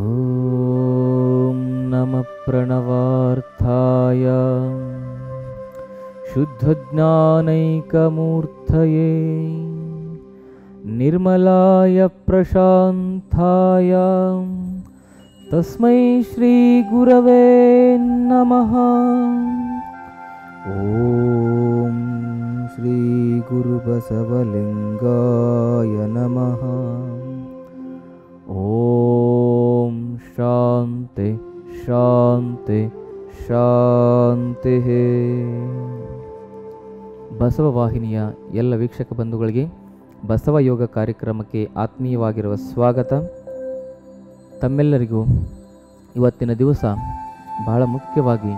ಓಂ ನಮಃ ಪ್ರಣವಾರ್ಥಾಯ ಶುದ್ಧಜ್ಞಾನೈಕಮೂರ್ತಯೇ ನಿರ್ಮಲಾಯ ಪ್ರಶಾಂತಾಯ ತಸ್ಮೈ ಶ್ರೀ ಗುರವೇ ನಮಃ. ಓಂ ಶ್ರೀ ಗುರು ಬಸವಲಿಂಗಾಯ ನಮಃ. ಓಂ ಶಾಂತಿ ಶಾಂತಿ ಶಾಂತಿ. ಬಸವವಾಹಿನಿಯ ಎಲ್ಲ ವೀಕ್ಷಕ ಬಂಧುಗಳಿಗೆ ಬಸವ ಯೋಗ ಕಾರ್ಯಕ್ರಮಕ್ಕೆ ಆತ್ಮೀಯವಾಗಿರುವ ಸ್ವಾಗತ. ತಮ್ಮೆಲ್ಲರಿಗೂ ಇವತ್ತಿನ ದಿವಸ ಬಹಳ ಮುಖ್ಯವಾಗಿ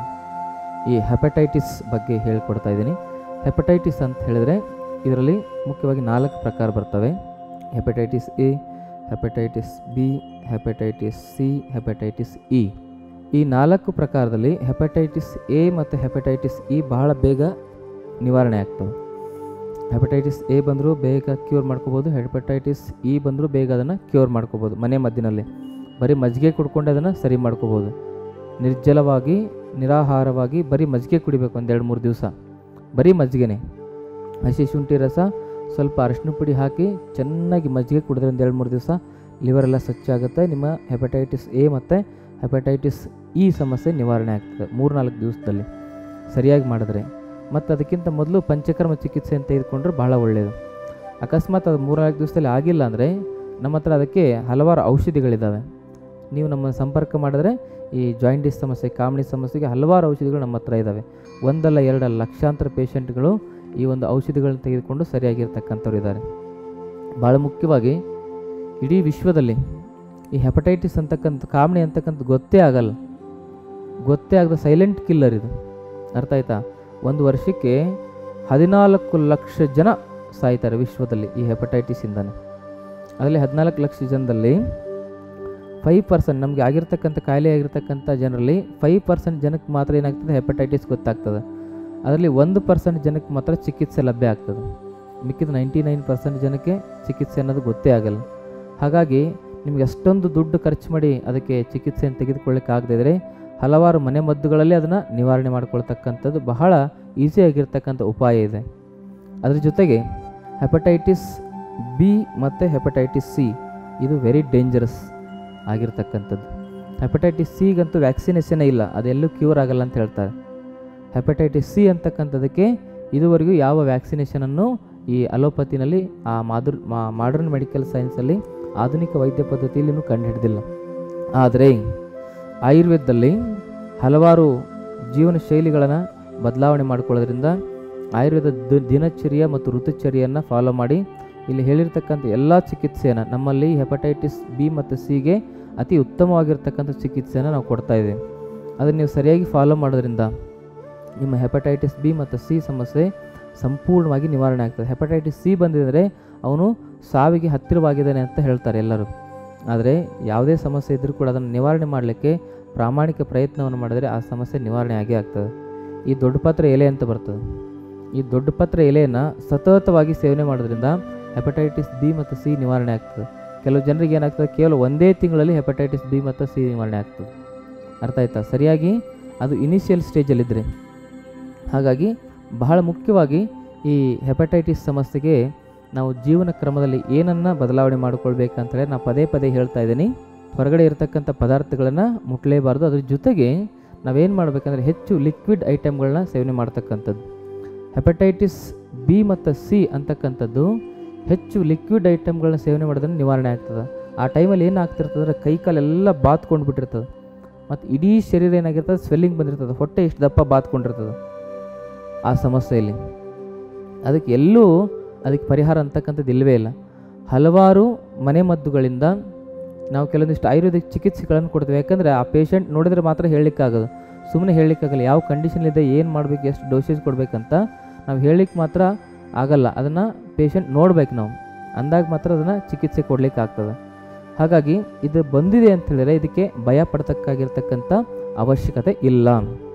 ಈ ಹೆಪಟೈಟಿಸ್ ಬಗ್ಗೆ ಹೇಳಿಕೊಡ್ತಾ ಇದ್ದೀನಿ. ಹೆಪಟೈಟಿಸ್ ಅಂತ ಹೇಳಿದರೆ ಇದರಲ್ಲಿ ಮುಖ್ಯವಾಗಿ 4 ಪ್ರಕಾರ ಬರ್ತವೆ. Hepatitis A, hepatitis B, hepatitis C, hepatitis E. ಈ 4 ಪ್ರಕಾರದಲ್ಲಿ ಹೆಪಟೈಟಿಸ್ ಎ ಮತ್ತು ಹೆಪಟೈಟಿಸ್ ಇ ಬಹಳ ಬೇಗ ನಿವಾರಣೆ ಆಗ್ತವೆ. ಹೆಪಟೈಟಿಸ್ ಎ ಬಂದರೂ ಬೇಗ ಕ್ಯೂರ್ ಮಾಡ್ಕೋಬೋದು, ಹೆಪಟೈಟಿಸ್ ಇ ಬಂದರೂ ಬೇಗ ಅದನ್ನು ಕ್ಯೂರ್ ಮಾಡ್ಕೋಬೋದು. ಮನೆ ಮದ್ದಿನಲ್ಲಿ ಬರೀ ಮಜ್ಜಿಗೆ ಕುಡ್ಕೊಂಡು ಅದನ್ನು ಸರಿ ಮಾಡ್ಕೋಬೋದು. ನಿರ್ಜಲವಾಗಿ ನಿರಾಹಾರವಾಗಿ ಬರೀ ಮಜ್ಜಿಗೆ ಕುಡಿಬೇಕು 1-2-3 ದಿವಸ, ಬರೀ ಮಜ್ಜಿಗೆನೆ. ಹಸಿ ಶುಂಠಿ ರಸ ಸ್ವಲ್ಪ ಅರಿಶಿನ ಪುಡಿ ಹಾಕಿ ಚೆನ್ನಾಗಿ ಮಜ್ಜಿಗೆ ಕುಡಿದ್ರೆ 1-2-3 ದಿವಸ ಲಿವರೆಲ್ಲ ಸ್ವಚ್ಛ ಆಗುತ್ತೆ. ನಿಮ್ಮ ಹೆಪಟೈಟಿಸ್ ಎ ಮತ್ತು ಹೆಪಟೈಟಿಸ್ ಇ ಸಮಸ್ಯೆ ನಿವಾರಣೆ ಆಗ್ತದೆ 3-4 ದಿವಸದಲ್ಲಿ ಸರಿಯಾಗಿ ಮಾಡಿದ್ರೆ. ಮತ್ತು ಅದಕ್ಕಿಂತ ಮೊದಲು ಪಂಚಕರ್ಮ ಚಿಕಿತ್ಸೆ ಅಂತ ತೆಗೆದುಕೊಂಡ್ರೆ ಭಾಳ ಒಳ್ಳೆಯದು. ಅಕಸ್ಮಾತ್ ಅದು 3-4 ದಿವಸದಲ್ಲಿ ಆಗಿಲ್ಲ ಅಂದರೆ ನಮ್ಮ ಹತ್ರ ಅದಕ್ಕೆ ಹಲವಾರು ಔಷಧಿಗಳಿದ್ದಾವೆ. ನೀವು ನಮ್ಮನ್ನು ಸಂಪರ್ಕ ಮಾಡಿದ್ರೆ ಈ ಜಾಯಿಂಟಿಸ್ ಸಮಸ್ಯೆ, ಕಾಮಣಿ ಸಮಸ್ಯೆಗೆ ಹಲವಾರು ಔಷಧಿಗಳು ನಮ್ಮ ಹತ್ರ ಇದ್ದಾವೆ. 1-2 ಲಕ್ಷಾಂತರ ಪೇಷಂಟ್ಗಳು ಈ ಒಂದು ಔಷಧಿಗಳನ್ನ ತೆಗೆದುಕೊಂಡು ಸರಿಯಾಗಿರ್ತಕ್ಕಂಥವ್ರು ಇದ್ದಾರೆ. ಭಾಳ ಮುಖ್ಯವಾಗಿ ಇಡೀ ವಿಶ್ವದಲ್ಲಿ ಈ ಹೆಪಟೈಟಿಸ್ ಅಂತಕ್ಕಂಥ ಕಾಮಣಿ ಅಂತಕ್ಕಂಥ ಗೊತ್ತೇ ಆಗಲ್ಲ, ಗೊತ್ತೇ ಆಗದ ಸೈಲೆಂಟ್ ಕಿಲ್ಲರ್ ಇದು. ಅರ್ಥ ಆಯ್ತಾ? ಒಂದು ವರ್ಷಕ್ಕೆ 14 ಲಕ್ಷ ಜನ ಸಾಯ್ತಾರೆ ವಿಶ್ವದಲ್ಲಿ ಈ ಹೆಪಟೈಟಿಸಿಂದನೇ. ಅದರಲ್ಲಿ 14 ಲಕ್ಷ ಜನದಲ್ಲಿ 5% ನಮಗೆ ಆಗಿರ್ತಕ್ಕಂಥ ಕಾಯಿಲೆ ಆಗಿರ್ತಕ್ಕಂಥ ಜನರಲ್ಲಿ 5% ಜನಕ್ಕೆ ಮಾತ್ರ ಏನಾಗ್ತದೆ, ಹೆಪಟೈಟಿಸ್ ಗೊತ್ತಾಗ್ತದೆ. ಅದರಲ್ಲಿ 1% ಜನಕ್ಕೆ ಮಾತ್ರ ಚಿಕಿತ್ಸೆ ಲಭ್ಯ ಆಗ್ತದೆ. ಮಿಕ್ಕಿದ 99% ಜನಕ್ಕೆ ಚಿಕಿತ್ಸೆ ಅನ್ನೋದು ಗೊತ್ತೇ ಆಗಲ್ಲ. ಹಾಗಾಗಿ ನಿಮಗೆ ಅಷ್ಟೊಂದು ದುಡ್ಡು ಖರ್ಚು ಮಾಡಿ ಅದಕ್ಕೆ ಚಿಕಿತ್ಸೆಯನ್ನು ತೆಗೆದುಕೊಳ್ಳಿಕ್ಕೆ ಆಗದಿದ್ದರೆ ಹಲವಾರು ಮನೆ ಮದ್ದುಗಳಲ್ಲಿ ಅದನ್ನು ನಿವಾರಣೆ ಮಾಡ್ಕೊಳ್ತಕ್ಕಂಥದ್ದು ಬಹಳ ಈಸಿಯಾಗಿರ್ತಕ್ಕಂಥ ಉಪಾಯ ಇದೆ. ಅದರ ಜೊತೆಗೆ ಹೆಪಟೈಟಿಸ್ ಬಿ ಮತ್ತು ಹೆಪಟೈಟಿಸ್ ಸಿ ಇದು ವೆರಿ ಡೇಂಜರಸ್ ಆಗಿರ್ತಕ್ಕಂಥದ್ದು. ಹೆಪಟೈಟಿಸ್ ಸಿಗಂತೂ ವ್ಯಾಕ್ಸಿನೇಷನೇ ಇಲ್ಲ, ಅದೆಲ್ಲೂ ಕ್ಯೂರ್ ಆಗಲ್ಲ ಅಂತ ಹೇಳ್ತಾರೆ. ಹೆಪಟೈಟಿಸ್ ಸಿ ಅಂತಕ್ಕಂಥದ್ದಕ್ಕೆ ಇದುವರೆಗೂ ಯಾವ ವ್ಯಾಕ್ಸಿನೇಷನನ್ನು ಈ ಅಲೋಪತಿನಲ್ಲಿ ಮಾಡರ್ನ್ ಮೆಡಿಕಲ್ ಸೈನ್ಸಲ್ಲಿ ಆಧುನಿಕ ವೈದ್ಯ ಪದ್ಧತಿಯಲ್ಲಿನೂ ಕಂಡುಹಿಡಿದಿಲ್ಲ. ಆದರೆ ಆಯುರ್ವೇದದಲ್ಲಿ ಹಲವಾರು ಜೀವನ ಶೈಲಿಗಳನ್ನು ಬದಲಾವಣೆ ಮಾಡಿಕೊಳ್ಳೋದ್ರಿಂದ ಆಯುರ್ವೇದ ದಿನಚರ್ಯ ಮತ್ತು ಋತುಚರ್ಯನ್ನು ಫಾಲೋ ಮಾಡಿ ಇಲ್ಲಿ ಹೇಳಿರ್ತಕ್ಕಂಥ ಎಲ್ಲ ಚಿಕಿತ್ಸೆಯನ್ನು ನಮ್ಮಲ್ಲಿ ಹೆಪಟೈಟಿಸ್ ಬಿ ಮತ್ತು ಸಿಗೆ ಅತಿ ಉತ್ತಮವಾಗಿರ್ತಕ್ಕಂಥ ಚಿಕಿತ್ಸೆಯನ್ನು ನಾವು ಕೊಡ್ತಾಯಿದ್ದೀವಿ. ಅದನ್ನು ನೀವು ಸರಿಯಾಗಿ ಫಾಲೋ ಮಾಡೋದ್ರಿಂದ ನಿಮ್ಮ ಹೆಪಟೈಟಿಸ್ ಬಿ ಮತ್ತು ಸಿ ಸಮಸ್ಯೆ ಸಂಪೂರ್ಣವಾಗಿ ನಿವಾರಣೆ ಆಗ್ತದೆ. ಹೆಪಟೈಟಿಸ್ ಸಿ ಬಂದಿದ್ದರೆ ಅವನು ಸಾವಿಗೆ ಹತ್ತಿರವಾಗಿದ್ದಾನೆ ಅಂತ ಹೇಳ್ತಾರೆ ಎಲ್ಲರೂ. ಆದರೆ ಯಾವುದೇ ಸಮಸ್ಯೆ ಇದ್ದರೂ ಕೂಡ ಅದನ್ನು ನಿವಾರಣೆ ಮಾಡಲಿಕ್ಕೆ ಪ್ರಾಮಾಣಿಕ ಪ್ರಯತ್ನವನ್ನು ಮಾಡಿದರೆ ಆ ಸಮಸ್ಯೆ ನಿವಾರಣೆ ಆಗೇ ಆಗ್ತದೆ. ಈ ದೊಡ್ಡ ಪತ್ರೆ ಎಲೆ ಅಂತ ಬರ್ತದೆ. ಈ ದೊಡ್ಡ ಪತ್ರೆ ಎಲೆಯನ್ನು ಸತತವಾಗಿ ಸೇವನೆ ಮಾಡೋದ್ರಿಂದ ಹೆಪಟೈಟಿಸ್ ಬಿ ಮತ್ತು ಸಿ ನಿವಾರಣೆ ಆಗ್ತದೆ. ಕೆಲವು ಜನರಿಗೆ ಏನಾಗ್ತದೆ, ಕೇವಲ 1 ತಿಂಗಳಲ್ಲಿ ಹೆಪಟೈಟಿಸ್ ಬಿ ಮತ್ತು ಸಿ ನಿವಾರಣೆ ಆಗ್ತದೆ. ಅರ್ಥ ಆಯ್ತಾ? ಸರಿಯಾಗಿ ಅದು ಇನಿಷಿಯಲ್ ಸ್ಟೇಜಲ್ಲಿದ್ದರೆ. ಹಾಗಾಗಿ ಬಹಳ ಮುಖ್ಯವಾಗಿ ಈ ಹೆಪಟೈಟಿಸ್ ಸಮಸ್ಯೆಗೆ ನಾವು ಜೀವನ ಕ್ರಮದಲ್ಲಿ ಏನನ್ನು ಬದಲಾವಣೆ ಮಾಡಿಕೊಳ್ಬೇಕಂತೇಳಿ ನಾನು ಪದೇ ಪದೇ ಹೇಳ್ತಾ ಇದ್ದೀನಿ. ಹೊರಗಡೆ ಇರತಕ್ಕಂಥ ಪದಾರ್ಥಗಳನ್ನು ಮುಟ್ಟಲೇಬಾರ್ದು. ಅದ್ರ ಜೊತೆಗೆ ನಾವೇನು ಮಾಡಬೇಕಂದ್ರೆ ಹೆಚ್ಚು ಲಿಕ್ವಿಡ್ ಐಟಮ್ಗಳನ್ನ ಸೇವನೆ ಮಾಡ್ತಕ್ಕಂಥದ್ದು. ಹೆಪಟೈಟಿಸ್ ಬಿ ಮತ್ತು ಸಿ ಅಂತಕ್ಕಂಥದ್ದು ಹೆಚ್ಚು ಲಿಕ್ವಿಡ್ ಐಟಮ್ಗಳನ್ನ ಸೇವನೆ ಮಾಡೋದನ್ನು ನಿವಾರಣೆ ಆಗ್ತದೆ. ಆ ಟೈಮಲ್ಲಿ ಏನಾಗ್ತಿರ್ತದೆ ಅಂದರೆ ಕೈಕಾಲೆಲ್ಲ ಬಾತ್ಕೊಂಡು ಬಿಟ್ಟಿರ್ತದೆ ಮತ್ತು ಇಡೀ ಶರೀರ ಏನಾಗಿರ್ತದೆ, ಸ್ವೆಲ್ಲಿಂಗ್ ಬಂದಿರ್ತದೆ, ಹೊಟ್ಟೆ ಇಷ್ಟು ದಪ್ಪ ಬಾತ್ಕೊಂಡಿರ್ತದೆ ಆ ಸಮಸ್ಯೆಯಲ್ಲಿ. ಅದಕ್ಕೆ ಪರಿಹಾರ ಅಂತಕ್ಕಂಥದ್ದು ಇಲ್ಲವೇ ಇಲ್ಲ. ಹಲವಾರು ಮನೆ ಮದ್ದುಗಳಿಂದ ನಾವು ಕೆಲವೊಂದಿಷ್ಟು ಆಯುರ್ವೇದಿಕ್ ಚಿಕಿತ್ಸೆಗಳನ್ನು ಕೊಡ್ತೇವೆ. ಯಾಕಂದರೆ ಆ ಪೇಷಂಟ್ ನೋಡಿದ್ರೆ ಮಾತ್ರ ಹೇಳಲಿಕ್ಕಾಗೋದು, ಸುಮ್ಮನೆ ಹೇಳಲಿಕ್ಕಾಗಲ್ಲ. ಯಾವ ಕಂಡೀಷನ್ಲಿದೆ, ಏನು ಮಾಡಬೇಕು, ಎಷ್ಟು ಡೋಸೇಜ್ ಕೊಡಬೇಕಂತ ನಾವು ಹೇಳಲಿಕ್ಕೆ ಮಾತ್ರ ಆಗಲ್ಲ. ಅದನ್ನು ಪೇಷಂಟ್ ನೋಡ್ಬೇಕು ನಾವು, ಅಂದಾಗ ಮಾತ್ರ ಅದನ್ನು ಚಿಕಿತ್ಸೆ ಕೊಡಲಿಕ್ಕೆ ಆಗ್ತದೆ. ಹಾಗಾಗಿ ಇದು ಬಂದಿದೆ ಅಂತ ಹೇಳಿದರೆ ಇದಕ್ಕೆ ಭಯ ಪಡ್ತಕ್ಕಾಗಿರ್ತಕ್ಕಂಥ ಅವಶ್ಯಕತೆ ಇಲ್ಲ.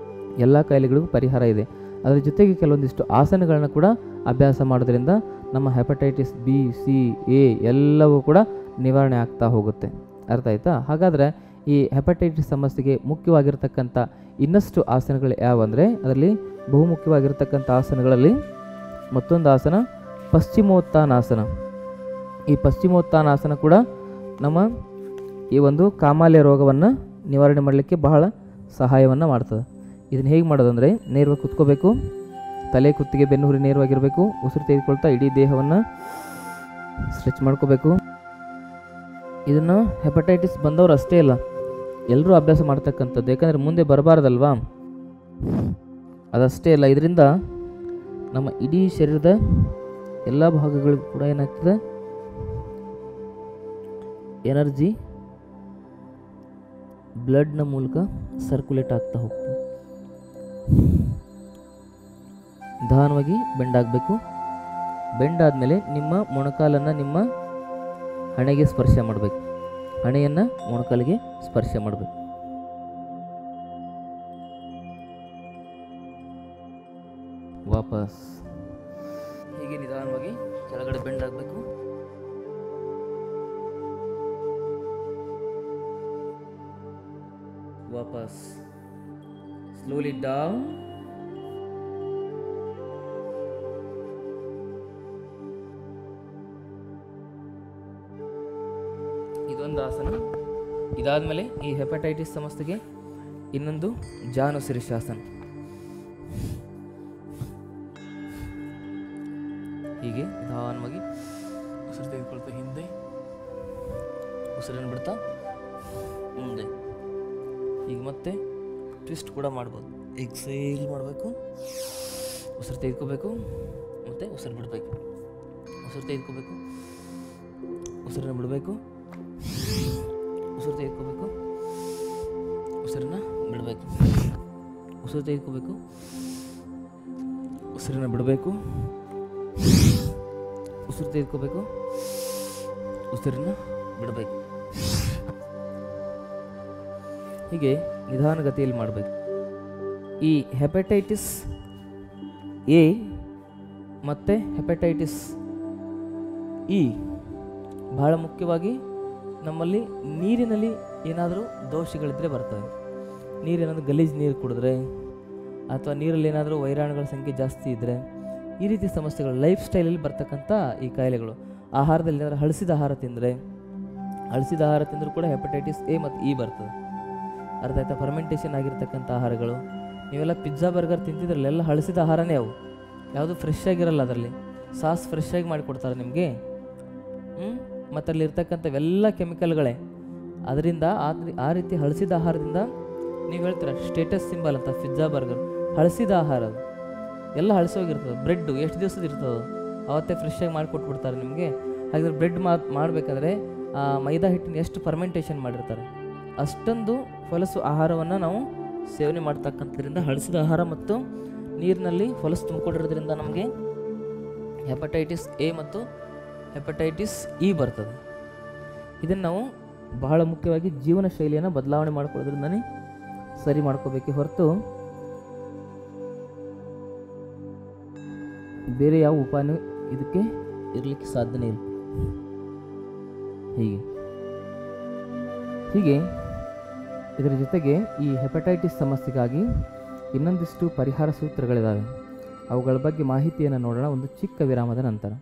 ಎಲ್ಲ ಕಾಯಿಲೆಗಳಿಗೂ ಪರಿಹಾರ ಇದೆ. ಅದರ ಜೊತೆಗೆ ಕೆಲವೊಂದಿಷ್ಟು ಆಸನಗಳನ್ನ ಕೂಡ ಅಭ್ಯಾಸ ಮಾಡೋದ್ರಿಂದ ನಮ್ಮ ಹೆಪಟೈಟಿಸ್ ಬಿ, ಸಿ, ಎ ಎಲ್ಲವೂ ಕೂಡ ನಿವಾರಣೆ ಆಗ್ತಾ ಹೋಗುತ್ತೆ. ಅರ್ಥ ಆಯ್ತಾ? ಹಾಗಾದರೆ ಈ ಹೆಪಟೈಟಿಸ್ ಸಮಸ್ಯೆಗೆ ಮುಖ್ಯವಾಗಿರ್ತಕ್ಕಂಥ ಇನ್ನಷ್ಟು ಆಸನಗಳು ಯಾವಂದರೆ ಅದರಲ್ಲಿ ಬಹುಮುಖ್ಯವಾಗಿರ್ತಕ್ಕಂಥ ಆಸನಗಳಲ್ಲಿ ಮತ್ತೊಂದು ಆಸನ ಪಶ್ಚಿಮೋತ್ಥಾನಾಸನ. ಈ ಪಶ್ಚಿಮೋತ್ಥಾನಾಸನ ಕೂಡ ನಮ್ಮ ಈ ಒಂದು ಕಾಮಾಲೆ ರೋಗವನ್ನು ನಿವಾರಣೆ ಮಾಡಲಿಕ್ಕೆ ಬಹಳ ಸಹಾಯವನ್ನು ಮಾಡ್ತದೆ. ಇದನ್ನು ಹೇಗೆ ಮಾಡೋದಂದರೆ ನೇರವಾಗಿ ಕುತ್ಕೋಬೇಕು, ತಲೆ ಕುತ್ತಿಗೆ ಬೆನ್ನುಹುರಿ ನೇರವಾಗಿರಬೇಕು, ಉಸಿರು ತೆಗೆದುಕೊಳ್ತಾ ಇಡೀ ದೇಹವನ್ನು ಸ್ಟ್ರೆಚ್ ಮಾಡ್ಕೋಬೇಕು. ಇದನ್ನು ಹೆಪಟೈಟಿಸ್ ಬಂದವರು ಅಷ್ಟೇ ಇಲ್ಲ, ಎಲ್ಲರೂ ಅಭ್ಯಾಸ ಮಾಡ್ತಕ್ಕಂಥದ್ದು. ಯಾಕಂದರೆ ಮುಂದೆ ಬರಬಾರ್ದಲ್ವಾ, ಅದಷ್ಟೇ ಇಲ್ಲ, ಇದರಿಂದ ನಮ್ಮ ಇಡೀ ಶರೀರದ ಎಲ್ಲ ಭಾಗಗಳಿಗೂ ಕೂಡ ಏನಾಗ್ತದೆ, ಎನರ್ಜಿ ಬ್ಲಡ್ನ ಮೂಲಕ ಸರ್ಕ್ಯುಲೇಟ್ ಆಗ್ತಾ ಹೋಗ್ತದೆ. ನಿಧಾನವಾಗಿ ಬೆಂಡ್ ಆಗಬೇಕು. ಬೆಂಡ್ ಆದಮೇಲೆ ನಿಮ್ಮ ಮೊಣಕಾಲನ್ನು ನಿಮ್ಮ ಹಣೆಗೆ ಸ್ಪರ್ಶ ಮಾಡಬೇಕು, ಹಣೆಯನ್ನು ಮೊಣಕಾಲಿಗೆ ಸ್ಪರ್ಶ ಮಾಡಬೇಕು. ವಾಪಸ್ ಹೀಗೆ ನಿಧಾನವಾಗಿ ಕೆಳಗಡೆ ಬೆಂಡ್ ಆಗಬೇಕು. ವಾಪಸ್ ಸ್ಲೋಲಿ ಡೌನ್. ಇದೊಂದು ಆಸನ. ಇದಾದಮೇಲೆ ಈ ಹೆಪಟೈಟಿಸ್ ಸಮಸ್ಯೆಗೆ ಇನ್ನೊಂದು ಜಾನು ಶೀರ್ಷಾಸನ. ಹೀಗೆ ನಿಧಾನವಾಗಿ ಉಸಿರು ತೆಗೆದುಕೊಳ್ತಾ ಹಿಂದೆ, ಉಸಿರನ್ನು ಬಿಡ್ತಾ ಮುಂದೆ. ಈಗ ಮತ್ತೆ ಟ್ವಿಸ್ಟ್ ಕೂಡ ಮಾಡ್ಬೋದು. ಎಕ್ಸೇಲ್ ಮಾಡಬೇಕು, ಉಸಿರು ತೆಗೆದುಕೋಬೇಕು, ಮತ್ತು ಉಸಿರು ಬಿಡಬೇಕು, ಉಸಿರು ತೆಗೆದುಕೋಬೇಕು, ಉಸಿರನ್ನು ಬಿಡಬೇಕು, ಉಸಿರು ತೆಗೆದುಕೋಬೇಕು, ಉಸಿರನ್ನು ಬಿಡಬೇಕು, ಉಸಿರು ತೆಗೆದುಕೋಬೇಕು, ಉಸಿರನ್ನು ಬಿಡಬೇಕು, ಉಸಿರು ತೆಗೆದುಕೋಬೇಕು, ಉಸಿರನ್ನು ಬಿಡಬೇಕು. ಹೀಗೆ ನಿಧಾನಗತಿಯಲ್ಲಿ ಮಾಡಬೇಕು. ಈ ಹೆಪಟೈಟಿಸ್ ಎ ಮತ್ತು ಹೆಪಟೈಟಿಸ್ ಇ ಬಹಳ ಮುಖ್ಯವಾಗಿ ನಮ್ಮಲ್ಲಿ ನೀರಿನಲ್ಲಿ ಏನಾದರೂ ದೋಷಗಳಿದ್ದರೆ ಬರ್ತವೆ. ನೀರೇನಾದರೂ ಗಲೀಜು ನೀರು ಕುಡಿದ್ರೆ ಅಥವಾ ನೀರಲ್ಲಿ ಏನಾದರೂ ವೈರಾಣುಗಳ ಸಂಖ್ಯೆ ಜಾಸ್ತಿ ಇದ್ದರೆ ಈ ರೀತಿ ಸಮಸ್ಯೆಗಳು ಲೈಫ್ ಸ್ಟೈಲಲ್ಲಿ ಬರ್ತಕ್ಕಂಥ ಈ ಕಾಯಿಲೆಗಳು. ಆಹಾರದಲ್ಲಿ ಏನಾದರೂ ಹಳಸಿದ ಆಹಾರ ತಿಂದರೆ, ಹಳಸಿದ ಆಹಾರ ತಿಂದರೂ ಕೂಡ ಹೆಪಟೈಟಿಸ್ ಎ ಮತ್ತು ಇ ಬರ್ತದೆ. ಅರ್ಥ ಆಯ್ತಾ? ಫರ್ಮೆಂಟೇಷನ್ ಆಗಿರ್ತಕ್ಕಂಥ ಆಹಾರಗಳು, ನೀವೆಲ್ಲ ಪಿಜ್ಜಾ ಬರ್ಗರ್ ತಿಂತಿದ್ರಲ್ಲ, ಎಲ್ಲ ಹಳಸಿದ ಆಹಾರನೇ ಅವು, ಯಾವುದು ಫ್ರೆಶ್ ಆಗಿರಲ್ಲ. ಅದರಲ್ಲಿ ಸಾಸ್ ಫ್ರೆಶ್ ಆಗಿ ಮಾಡಿಕೊಡ್ತಾರೆ ನಿಮಗೆ, ಮತ್ತು ಅಲ್ಲಿರ್ತಕ್ಕಂಥವೆಲ್ಲ ಕೆಮಿಕಲ್ಗಳೇ. ಅದರಿಂದ ಆ ರೀತಿ ಹಳಸಿದ ಆಹಾರದಿಂದ ನೀವು ಹೇಳ್ತೀರ ಸ್ಟೇಟಸ್ ಸಿಂಬಲ್ ಅಂತ, ಪಿಜ್ಜಾ ಬರ್ಗರ್ ಹಳಸಿದ ಆಹಾರ, ಅದು ಎಲ್ಲ ಹಳಸೋಗಿರ್ತದೆ. ಬ್ರೆಡ್ಡು ಎಷ್ಟು ದಿವಸದ ಇರ್ತದೆ, ಅವತ್ತೇ ಫ್ರೆಶ್ಶಾಗಿ ಮಾಡಿಕೊಟ್ಬಿಡ್ತಾರೆ ನಿಮಗೆ. ಹಾಗಾದರೆ ಬ್ರೆಡ್ ಮಾಡಬೇಕಾದ್ರೆ ಮೈದಾ ಹಿಟ್ಟಿನ ಎಷ್ಟು ಫರ್ಮೆಂಟೇಷನ್ ಮಾಡಿರ್ತಾರೆ, ಅಷ್ಟೊಂದು ಹೊಲಸು ಆಹಾರವನ್ನು ನಾವು ಸೇವನೆ ಮಾಡ್ತಕ್ಕಂಥದ್ರಿಂದ, ಹಳಸಿದ ಆಹಾರ ಮತ್ತು ನೀರಿನಲ್ಲಿ ಹೊಲಸು ತುಂಬಿಕೊಂಡಿರೋದ್ರಿಂದ ನಮಗೆ ಹೆಪಟೈಟಿಸ್ ಎ ಮತ್ತು ಹೆಪಟೈಟಿಸ್ ಇ ಬರ್ತದೆ. ಇದನ್ನು ನಾವು ಬಹಳ ಮುಖ್ಯವಾಗಿ ಜೀವನ ಶೈಲಿಯನ್ನು ಬದಲಾವಣೆ ಮಾಡ್ಕೊಳ್ಳೋದ್ರಿಂದನೇ ಸರಿ ಮಾಡ್ಕೋಬೇಕೆ ಹೊರತು ಬೇರೆ ಯಾವ ಉಪಾಯನೂ ಇದಕ್ಕೆ ಇರಲಿಕ್ಕೆ ಸಾಧ್ಯನೇ ಇಲ್ಲ. ಹೀಗೆ ಇದರ ಜೊತೆಗೆ ಈ ಹೆಪಟೈಟಿಸ್ ಸಮಸ್ಯೆಗಾಗಿ ಇನ್ನೊಂದಿಷ್ಟು ಪರಿಹಾರ ಸೂತ್ರಗಳಿದ್ದಾವೆ. ಅವುಗಳ ಬಗ್ಗೆ ಮಾಹಿತಿಯನ್ನು ನೋಡೋಣ ಒಂದು ಚಿಕ್ಕ ವಿರಾಮದ ನಂತರ.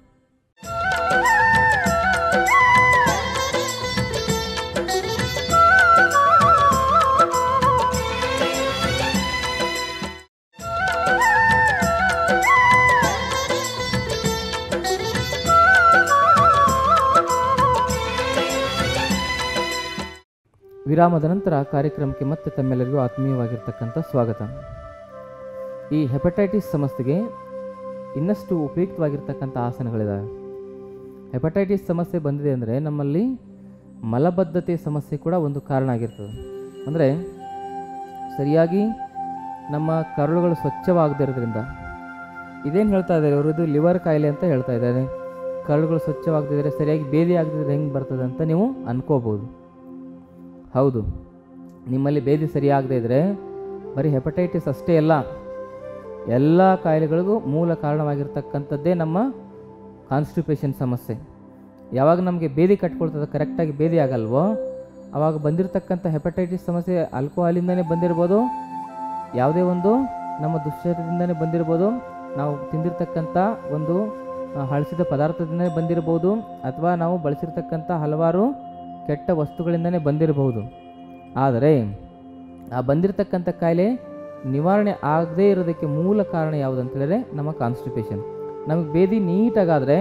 ವಿರಾಮದ ನಂತರ ಕಾರ್ಯಕ್ರಮಕ್ಕೆ ಮತ್ತೆ ತಮ್ಮೆಲ್ಲರಿಗೂ ಆತ್ಮೀಯವಾಗಿರ್ತಕ್ಕಂಥ ಸ್ವಾಗತ. ಈ ಹೆಪಟೈಟಿಸ್ ಸಮಸ್ಯೆಗೆ ಇನ್ನಷ್ಟು ಉಪಯುಕ್ತವಾಗಿರ್ತಕ್ಕಂಥ ಆಸನಗಳಿದ್ದಾವೆ. ಹೆಪಟೈಟಿಸ್ ಸಮಸ್ಯೆ ಬಂದಿದೆ ಅಂದರೆ ನಮ್ಮಲ್ಲಿ ಮಲಬದ್ಧತೆ ಸಮಸ್ಯೆ ಕೂಡ ಒಂದು ಕಾರಣ ಆಗಿರ್ತದೆ. ಅಂದರೆ ಸರಿಯಾಗಿ ನಮ್ಮ ಕರುಳುಗಳು ಸ್ವಚ್ಛವಾಗದಿರೋದ್ರಿಂದ, ಇದೇನು ಹೇಳ್ತಾ ಇದ್ದಾರೆ ಅವರು, ಇದು ಲಿವರ್ ಕಾಯಿಲೆ ಅಂತ ಹೇಳ್ತಾ ಇದ್ದಾರೆ. ಕರುಳುಗಳು ಸ್ವಚ್ಛವಾಗದಿದ್ದರೆ, ಸರಿಯಾಗಿ ಬೇದಿ ಆಗದಿದ್ದರೆ ಹೆಂಗೆ ಬರ್ತದೆ ಅಂತ ನೀವು ಅನ್ಕೋಬೋದು. ಹೌದು, ನಿಮ್ಮಲ್ಲಿ ಬೇದಿ ಸರಿಯಾಗದೇ ಇದ್ದರೆ ಬರೀ ಹೆಪಟೈಟಿಸ್ ಅಷ್ಟೇ ಅಲ್ಲ, ಎಲ್ಲ ಕಾಯಿಲೆಗಳಿಗೂ ಮೂಲ ಕಾರಣವಾಗಿರ್ತಕ್ಕಂಥದ್ದೇ ನಮ್ಮ ಕಾನ್ಸ್ಟಿಪೇಷನ್ ಸಮಸ್ಯೆ. ಯಾವಾಗ ನಮಗೆ ಬೇದಿ ಕಟ್ಕೊಳ್ತದೆ, ಕರೆಕ್ಟಾಗಿ ಬೇದಿ ಆಗಲ್ವೋ ಆವಾಗ ಬಂದಿರತಕ್ಕಂಥ ಹೆಪಟೈಟಿಸ್ ಸಮಸ್ಯೆ ಆಲ್ಕೋಹಾಲಿಂದನೇ ಬಂದಿರ್ಬೋದು, ಯಾವುದೇ ಒಂದು ನಮ್ಮ ದುಶ್ಚರ್ಯದಿಂದನೇ ಬಂದಿರ್ಬೋದು, ನಾವು ತಿಂದಿರ್ತಕ್ಕಂಥ ಒಂದು ಹಳಸಿದ ಪದಾರ್ಥದಿಂದನೇ ಬಂದಿರ್ಬೋದು, ಅಥವಾ ನಾವು ಬಳಸಿರ್ತಕ್ಕಂಥ ಹಲವಾರು ಕೆಟ್ಟ ವಸ್ತುಗಳಿಂದನೇ ಬಂದಿರಬಹುದು. ಆದರೆ ಆ ಬಂದಿರತಕ್ಕಂಥ ಕಾಯಿಲೆ ನಿವಾರಣೆ ಆಗದೇ ಇರೋದಕ್ಕೆ ಮೂಲ ಕಾರಣ ಯಾವುದು ಅಂತ ಹೇಳಿದ್ರೆ ನಮ್ಮ ಕಾನ್ಸ್ಟಿಪೇಷನ್. ನಮಗೆ ಬೇದಿ ನೀಟಾಗಾದರೆ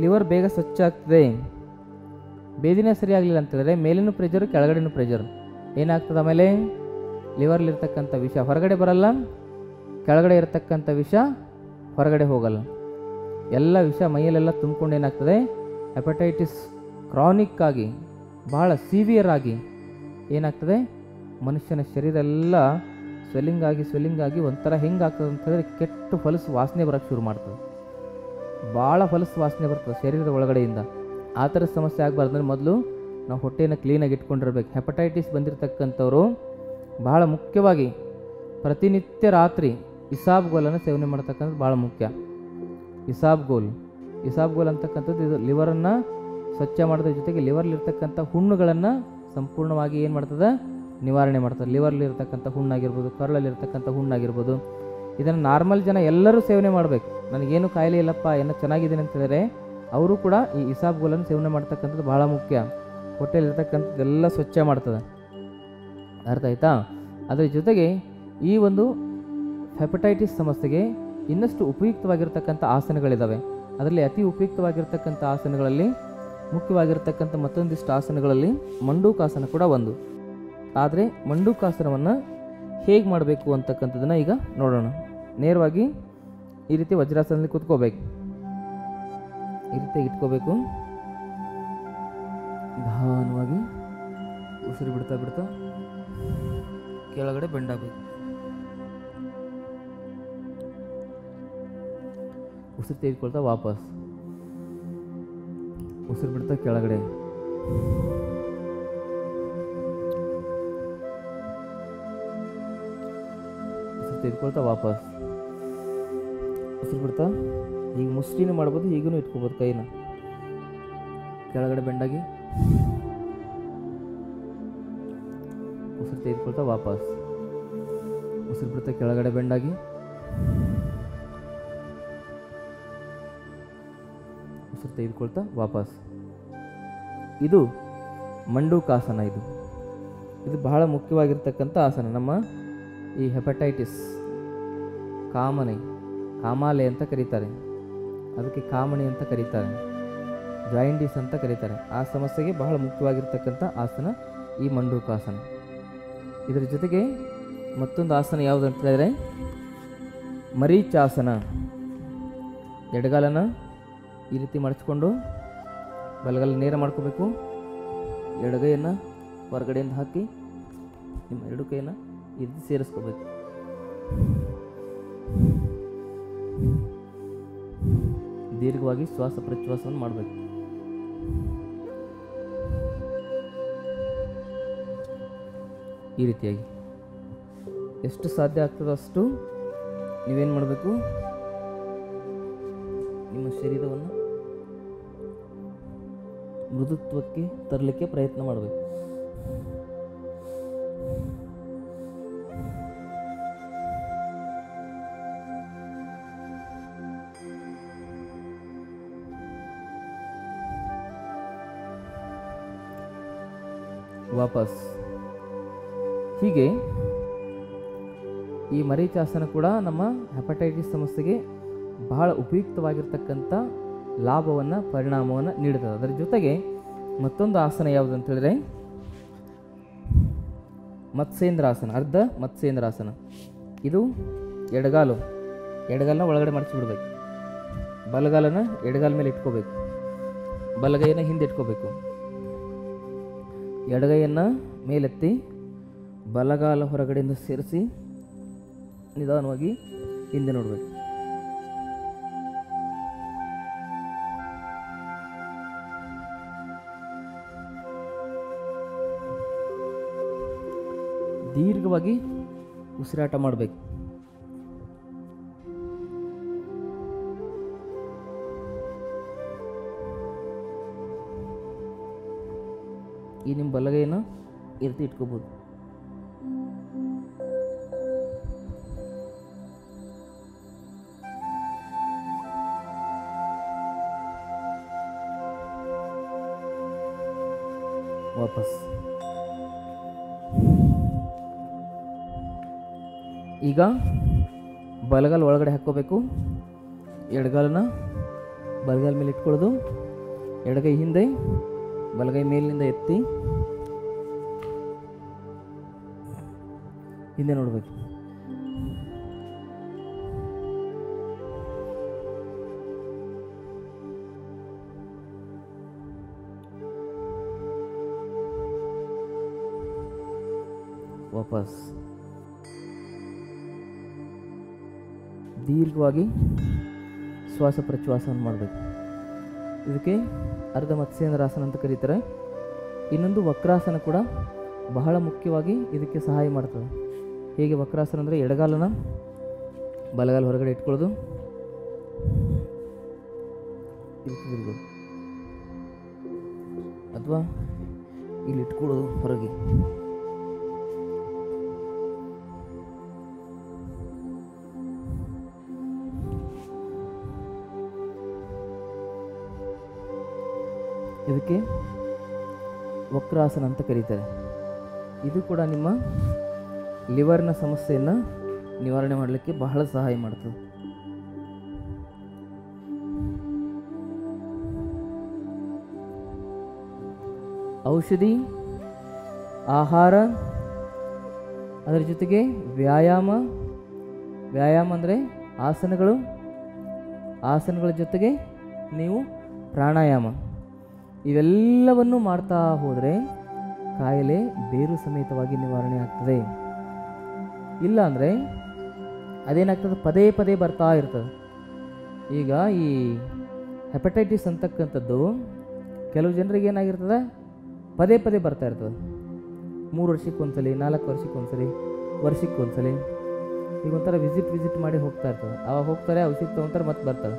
ಲಿವರ್ ಬೇಗ ಸ್ವಚ್ಛ ಆಗ್ತದೆ. ಬೇದಿನೇ ಸರಿಯಾಗಲಿಲ್ಲ ಅಂತ ಹೇಳಿದ್ರೆ ಮೇಲಿನ ಪ್ರೆಷರು ಕೆಳಗಡೆನೂ ಪ್ರೆಷರ್ ಏನಾಗ್ತದೆ, ಆಮೇಲೆ ಲಿವರ್ಲಿರ್ತಕ್ಕಂಥ ವಿಷ ಹೊರಗಡೆ ಬರಲ್ಲ, ಕೆಳಗಡೆ ಇರತಕ್ಕಂಥ ವಿಷ ಹೊರಗಡೆ ಹೋಗಲ್ಲ, ಎಲ್ಲ ವಿಷ ಮೈಯಲ್ಲೆಲ್ಲ ತುಂಬಿಕೊಂಡು ಏನಾಗ್ತದೆ, ಹೆಪಟೈಟಿಸ್ ಕ್ರಾನಿಕ್ ಆಗಿ ಭಾಳ ಸಿವಿಯರ್ ಆಗಿ ಏನಾಗ್ತದೆ, ಮನುಷ್ಯನ ಶರೀರ ಎಲ್ಲ ಸ್ವೆಲ್ಲಿಂಗ್ ಆಗಿ ಒಂಥರ ಹೆಂಗಾಗ್ತದೆ ಅಂತ ಹೇಳಿದ್ರೆ ಕೆಟ್ಟ ಹೊಲಸು ವಾಸನೆ ಬರೋಕ್ಕೆ ಶುರು ಮಾಡ್ತದೆ. ಭಾಳ ಹೊಲಸು ವಾಸನೆ ಬರ್ತದೆ ಶರೀರದ ಒಳಗಡೆಯಿಂದ. ಆ ಥರ ಸಮಸ್ಯೆ ಆಗಬಾರ್ದು ಅಂದರೆ ಮೊದಲು ನಾವು ಹೊಟ್ಟೆಯನ್ನು ಕ್ಲೀನಾಗಿ ಇಟ್ಕೊಂಡಿರ್ಬೇಕು. ಹೆಪಟೈಟಿಸ್ ಬಂದಿರತಕ್ಕಂಥವ್ರು ಭಾಳ ಮುಖ್ಯವಾಗಿ ಪ್ರತಿನಿತ್ಯ ರಾತ್ರಿ ಇಸಾಬ್ಗೋಲನ್ನು ಸೇವನೆ ಮಾಡ್ತಕ್ಕಂಥದ್ದು ಭಾಳ ಮುಖ್ಯ. ಇಸಾಬ್ಗೋಲ್ ಅಂತಕ್ಕಂಥದ್ದು ಇದು ಲಿವರನ್ನು ಸ್ವಚ್ಛ ಮಾಡೋದ್ರ ಜೊತೆಗೆ ಲಿವರ್ಲಿರ್ತಕ್ಕಂಥ ಹುಣ್ಣುಗಳನ್ನು ಸಂಪೂರ್ಣವಾಗಿ ಏನು ಮಾಡ್ತದೆ, ನಿವಾರಣೆ ಮಾಡ್ತದೆ. ಲಿವರ್ಲಿರ್ತಕ್ಕಂಥ ಹುಣ್ಣಾಗಿರ್ಬೋದು, ಕರಳಲ್ಲಿರ್ತಕ್ಕಂಥ ಹುಣ್ಣಾಗಿರ್ಬೋದು, ಇದನ್ನು ನಾರ್ಮಲ್ ಜನ ಎಲ್ಲರೂ ಸೇವನೆ ಮಾಡಬೇಕು. ನನಗೇನು ಕಾಯಿಲೆ ಇಲ್ಲಪ್ಪ, ಏನೋ ಚೆನ್ನಾಗಿದ್ದೀನಿ ಅಂತ ಹೇಳಿದ್ರೆ ಅವರು ಕೂಡ ಈ ಇಸಾಬ್ಗೋಲನ್ನು ಸೇವನೆ ಮಾಡ್ತಕ್ಕಂಥದ್ದು ಭಾಳ ಮುಖ್ಯ. ಹೊಟ್ಟೆಯಲ್ಲಿರ್ತಕ್ಕಂಥದ್ದೆಲ್ಲ ಸ್ವಚ್ಛ ಮಾಡ್ತದೆ. ಅರ್ಥ ಆಯ್ತಾ? ಅದರ ಜೊತೆಗೆ ಈ ಒಂದು ಹೆಪಟೈಟಿಸ್ ಸಮಸ್ಯೆಗೆ ಇನ್ನಷ್ಟು ಉಪಯುಕ್ತವಾಗಿರ್ತಕ್ಕಂಥ ಆಸನಗಳಿದ್ದಾವೆ. ಅದರಲ್ಲಿ ಅತಿ ಉಪಯುಕ್ತವಾಗಿರ್ತಕ್ಕಂಥ ಆಸನಗಳಲ್ಲಿ ಮುಖ್ಯವಾಗಿರ್ತಕ್ಕಂಥ ಮತ್ತೊಂದಿಷ್ಟು ಆಸನಗಳಲ್ಲಿ ಮಂಡೂಕಾಸನ ಕೂಡ ಒಂದು. ಆದರೆ ಮಂಡೂಕಾಸನವನ್ನು ಹೇಗೆ ಮಾಡಬೇಕು ಅಂತಕ್ಕಂಥದ್ದನ್ನು ಈಗ ನೋಡೋಣ. ನೇರವಾಗಿ ಈ ರೀತಿ ವಜ್ರಾಸನದಲ್ಲಿ ಕೂತ್ಕೋಬೇಕು. ಈ ರೀತಿ ಇಟ್ಕೋಬೇಕು. ನಿಧಾನವಾಗಿ ಉಸಿರು ಬಿಡ್ತಾ ಬಿಡ್ತಾ ಕೆಳಗಡೆ ಬೆಂಡಾಗಬೇಕು. ಉಸಿರು ತೆಗೆದುಕೊಳ್ತಾ ವಾಪಸ್, ಉಸಿರು ಬಿಡ್ತಾ ಕೆಳಗಡೆ, ಉಸಿರು ತೆಗೆದುಕೊಳ್ತಾ ವಾಪಸ್, ಉಸಿರು ಬಿಡ್ತಾ ಈಗ ಮುಷ್ಟಿನೂ ಮಾಡ್ಬೋದು, ಹೀಗೂ ಇಟ್ಕೋಬೋದು. ಕೈನ ಕೆಳಗಡೆ ಬೆಂಡಾಗಿ ಉಸಿರು ತೆಗೆದುಕೊಳ್ತಾ ವಾಪಸ್, ಉಸಿರು ಬಿಡ್ತಾ ಕೆಳಗಡೆ ಬೆಂಡಾಗಿ, ಉಸಿರು ತೆಗೆದುಕೊಳ್ತಾ ವಾಪಸ್. ಇದು ಮಂಡೂಕಾಸನ. ಇದು ಬಹಳ ಮುಖ್ಯವಾಗಿರ್ತಕ್ಕಂಥ ಆಸನ. ನಮ್ಮ ಈ ಹೆಪಟೈಟಿಸ್ ಕಾಮಾಲೆ ಅಂತ ಕರೀತಾರೆ, ಅದಕ್ಕೆ ಕಾಮಣಿ ಅಂತ ಕರೀತಾರೆ, ಜಾಯಿಂಡಿಸ್ ಅಂತ ಕರೀತಾರೆ. ಆ ಸಮಸ್ಯೆಗೆ ಬಹಳ ಮುಖ್ಯವಾಗಿರ್ತಕ್ಕಂಥ ಆಸನ ಈ ಮಂಡೂಕಾಸನ. ಇದರ ಜೊತೆಗೆ ಮತ್ತೊಂದು ಆಸನ ಯಾವುದು ಅಂತ ಹೇಳಿದ್ರೆ ಮರೀಚಾಸನ. ಎಡಗಾಲನ ಈ ರೀತಿ ಮಡಚ್ಕೊಂಡು ಬಲಗಾಲ ನೇರ ಮಾಡ್ಕೋಬೇಕು. ಎಡಗೈಯನ್ನು ಹೊರಗಡೆಯಿಂದ ಹಾಕಿ ನಿಮ್ಮ ಎರಡು ಕೈಯನ್ನು ಈ ರೀತಿ ಸೇರಿಸ್ಕೋಬೇಕು. ದೀರ್ಘವಾಗಿ ಶ್ವಾಸ ಪ್ರಶ್ವಾಸವನ್ನು ಮಾಡಬೇಕು. ಈ ರೀತಿಯಾಗಿ ಎಷ್ಟು ಸಾಧ್ಯ ಆಗ್ತದೋ ಅಷ್ಟು ನೀವೇನು ಮಾಡಬೇಕು, ನಿಮ್ಮ ಶರೀರವನ್ನು ಮೃದುತ್ವಕ್ಕೆ ತರಲಿಕ್ಕೆ ಪ್ರಯತ್ನ ಮಾಡಬೇಕು. ವಾಪಸ್. ಹೀಗೆ ಈ ಮರೀಚಾಸನ ಕೂಡ ನಮ್ಮ ಹೆಪಟೈಟಿಸ್ ಸಮಸ್ಯೆಗೆ ಬಹಳ ಉಪಯುಕ್ತವಾಗಿರ್ತಕ್ಕಂಥ ಲಾಭವನ್ನು, ಪರಿಣಾಮವನ್ನು ನೀಡುತ್ತದೆ. ಅದರ ಜೊತೆಗೆ ಮತ್ತೊಂದು ಆಸನ ಯಾವುದು ಅಂತ ಹೇಳಿದ್ರೆ ಮತ್ಸ್ಯೇಂದ್ರಾಸನ, ಅರ್ಧ ಮತ್ಸ್ಯೇಂದ್ರಾಸನ. ಇದು ಎಡಗಾಲನ ಒಳಗಡೆ ಮಡಚಿಬಿಡ್ಬೇಕು. ಬಲಗಾಲನ ಎಡಗಾಲ ಮೇಲೆ ಇಟ್ಕೋಬೇಕು. ಬಲಗೈಯನ್ನು ಹಿಂದೆ ಇಟ್ಕೋಬೇಕು. ಎಡಗೈಯನ್ನು ಮೇಲೆತ್ತಿ ಬಲಗಾಲ ಹೊರಗಡೆಯಿಂದ ಸೇರಿಸಿ ನಿಧಾನವಾಗಿ ಹಿಂದೆ ನೋಡಬೇಕು. ದೀರ್ಘವಾಗಿ ಉಸಿರಾಟ ಮಾಡಬೇಕು. ಈ ನಿಮ್ಮ ಬಲಗೈಯನ್ನು ಈ ರೀತಿ ಇಟ್ಕೋಬೋದು. ವಾಪಸ್ ಈಗ ಬಲಗಾಲ ಒಳಗಡೆ ಹಾಕ್ಕೋಬೇಕು. ಎಡಗಾಲನ ಬಲಗಾಲ ಮೇಲೆ ಇಟ್ಕೊಳ್ಳೋದು, ಎಡಗೈ ಹಿಂದೆ, ಬಲಗೈ ಮೇಲಿನಿಂದ ಎತ್ತಿ ಹಿಂದೆ ನೋಡಬೇಕು. ವಾಪಸ್ ದೀರ್ಘವಾಗಿ ಶ್ವಾಸ ಪ್ರಶ್ವಾಸವನ್ನು ಮಾಡಬೇಕು. ಇದಕ್ಕೆ ಅರ್ಧ ಮತ್ಸ್ಯೇಂದ್ರಾಸನ ಅಂತ ಕರೀತಾರೆ. ಇನ್ನೊಂದು ವಕ್ರಾಸನ ಕೂಡ ಬಹಳ ಮುಖ್ಯವಾಗಿ ಇದಕ್ಕೆ ಸಹಾಯ ಮಾಡ್ತದೆ. ಹೇಗೆ ವಕ್ರಾಸನ ಅಂದರೆ ಎಡಗಾಲನ ಬಲಗಾಲ ಹೊರಗಡೆ ಇಟ್ಕೊಳ್ಳೋದು, ಅಥವಾ ಇಲ್ಲಿ ಇಟ್ಕೊಳ್ಳೋದು ಹೊರಗೆ. ಇದಕ್ಕೆ ವಕ್ರಾಸನ ಅಂತ ಕರೀತಾರೆ. ಇದು ಕೂಡ ನಿಮ್ಮ ಲಿವರ್ನ ಸಮಸ್ಯೆಯನ್ನು ನಿವಾರಣೆ ಮಾಡಲಿಕ್ಕೆ ಬಹಳ ಸಹಾಯ ಮಾಡ್ತದೆ. ಔಷಧಿ, ಆಹಾರ, ಅದರ ಜೊತೆಗೆ ವ್ಯಾಯಾಮ ಅಂದರೆ ಆಸನಗಳ ಜೊತೆಗೆ ನೀವು ಪ್ರಾಣಾಯಾಮ ಇವೆಲ್ಲವನ್ನು ಮಾಡ್ತಾ ಹೋದರೆ ಕಾಯಿಲೆ ಬೇರು ಸಮೇತವಾಗಿ ನಿವಾರಣೆ ಆಗ್ತದೆ. ಇಲ್ಲ ಅಂದರೆ ಅದೇನಾಗ್ತದೆ, ಪದೇ ಪದೇ ಬರ್ತಾ ಇರ್ತದೆ. ಈಗ ಈ ಹೆಪಟೈಟಿಸ್ ಅಂತಕ್ಕಂಥದ್ದು ಕೆಲವು ಜನರಿಗೆ ಏನಾಗಿರ್ತದೆ, ಪದೇ ಪದೇ ಬರ್ತಾ ಇರ್ತದೆ. 3 ವರ್ಷಕ್ಕೊಂದ್ಸಲಿ, 4 ವರ್ಷಕ್ಕೊಂದ್ಸಲಿ, ವರ್ಷಕ್ಕೊಂದ್ಸಲಿ. ಈಗ ಒಂಥರ ವಿಸಿಟ್ ಮಾಡಿ ಹೋಗ್ತಾ ಇರ್ತದೆ. ಅವಾಗ ಹೋಗ್ತಾರೆ, ಔಷಧಿ ತೊಗೊತಾರೆ, ಮತ್ತೆ ಬರ್ತಾರೆ.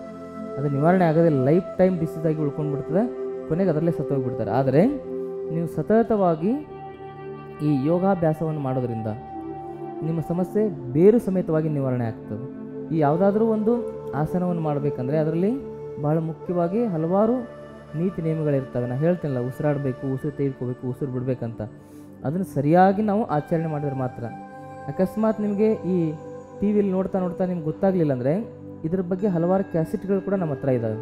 ಅದು ನಿವಾರಣೆ ಆಗೋದಿಲ್ಲ, ಲೈಫ್ ಟೈಮ್ ಡಿಸೀಸ್ ಆಗಿ ಉಳ್ಕೊಂಡ್ಬಿಡ್ತದೆ. ಕೊನೆಗೆ ಅದರಲ್ಲೇ ಸತ್ತೋಗ್ಬಿಡ್ತಾರೆ. ಆದರೆ ನೀವು ಸತತವಾಗಿ ಈ ಯೋಗಾಭ್ಯಾಸವನ್ನು ಮಾಡೋದ್ರಿಂದ ನಿಮ್ಮ ಸಮಸ್ಯೆ ಬೇರು ಸಮೇತವಾಗಿ ನಿವಾರಣೆ ಆಗ್ತದೆ. ಈ ಯಾವುದಾದ್ರೂ ಒಂದು ಆಸನವನ್ನು ಮಾಡಬೇಕಂದ್ರೆ ಅದರಲ್ಲಿ ಬಹಳ ಮುಖ್ಯವಾಗಿ ಹಲವಾರು ನೀತಿ ನಿಯಮಗಳಿರ್ತವೆ. ನಾನು ಹೇಳ್ತೀನಲ್ಲ, ಉಸಿರಾಡಬೇಕು, ಉಸಿರು ತೆಗೆದುಕೋಬೇಕು, ಉಸಿರು ಬಿಡಬೇಕಂತ. ಅದನ್ನು ಸರಿಯಾಗಿ ನಾವು ಆಚರಣೆ ಮಾಡಿದ್ರೆ ಮಾತ್ರ. ಅಕಸ್ಮಾತ್ ನಿಮಗೆ ಈ ಟಿ ವಿಯಲ್ಲಿ ನೋಡ್ತಾ ನಿಮ್ಗೆ ಗೊತ್ತಾಗಲಿಲ್ಲ ಅಂದರೆ ಇದ್ರ ಬಗ್ಗೆ ಹಲವಾರು ಕ್ಯಾಸೆಟ್ಗಳು ಕೂಡ ನಮ್ಮ ಹತ್ರ ಇದ್ದಾವೆ.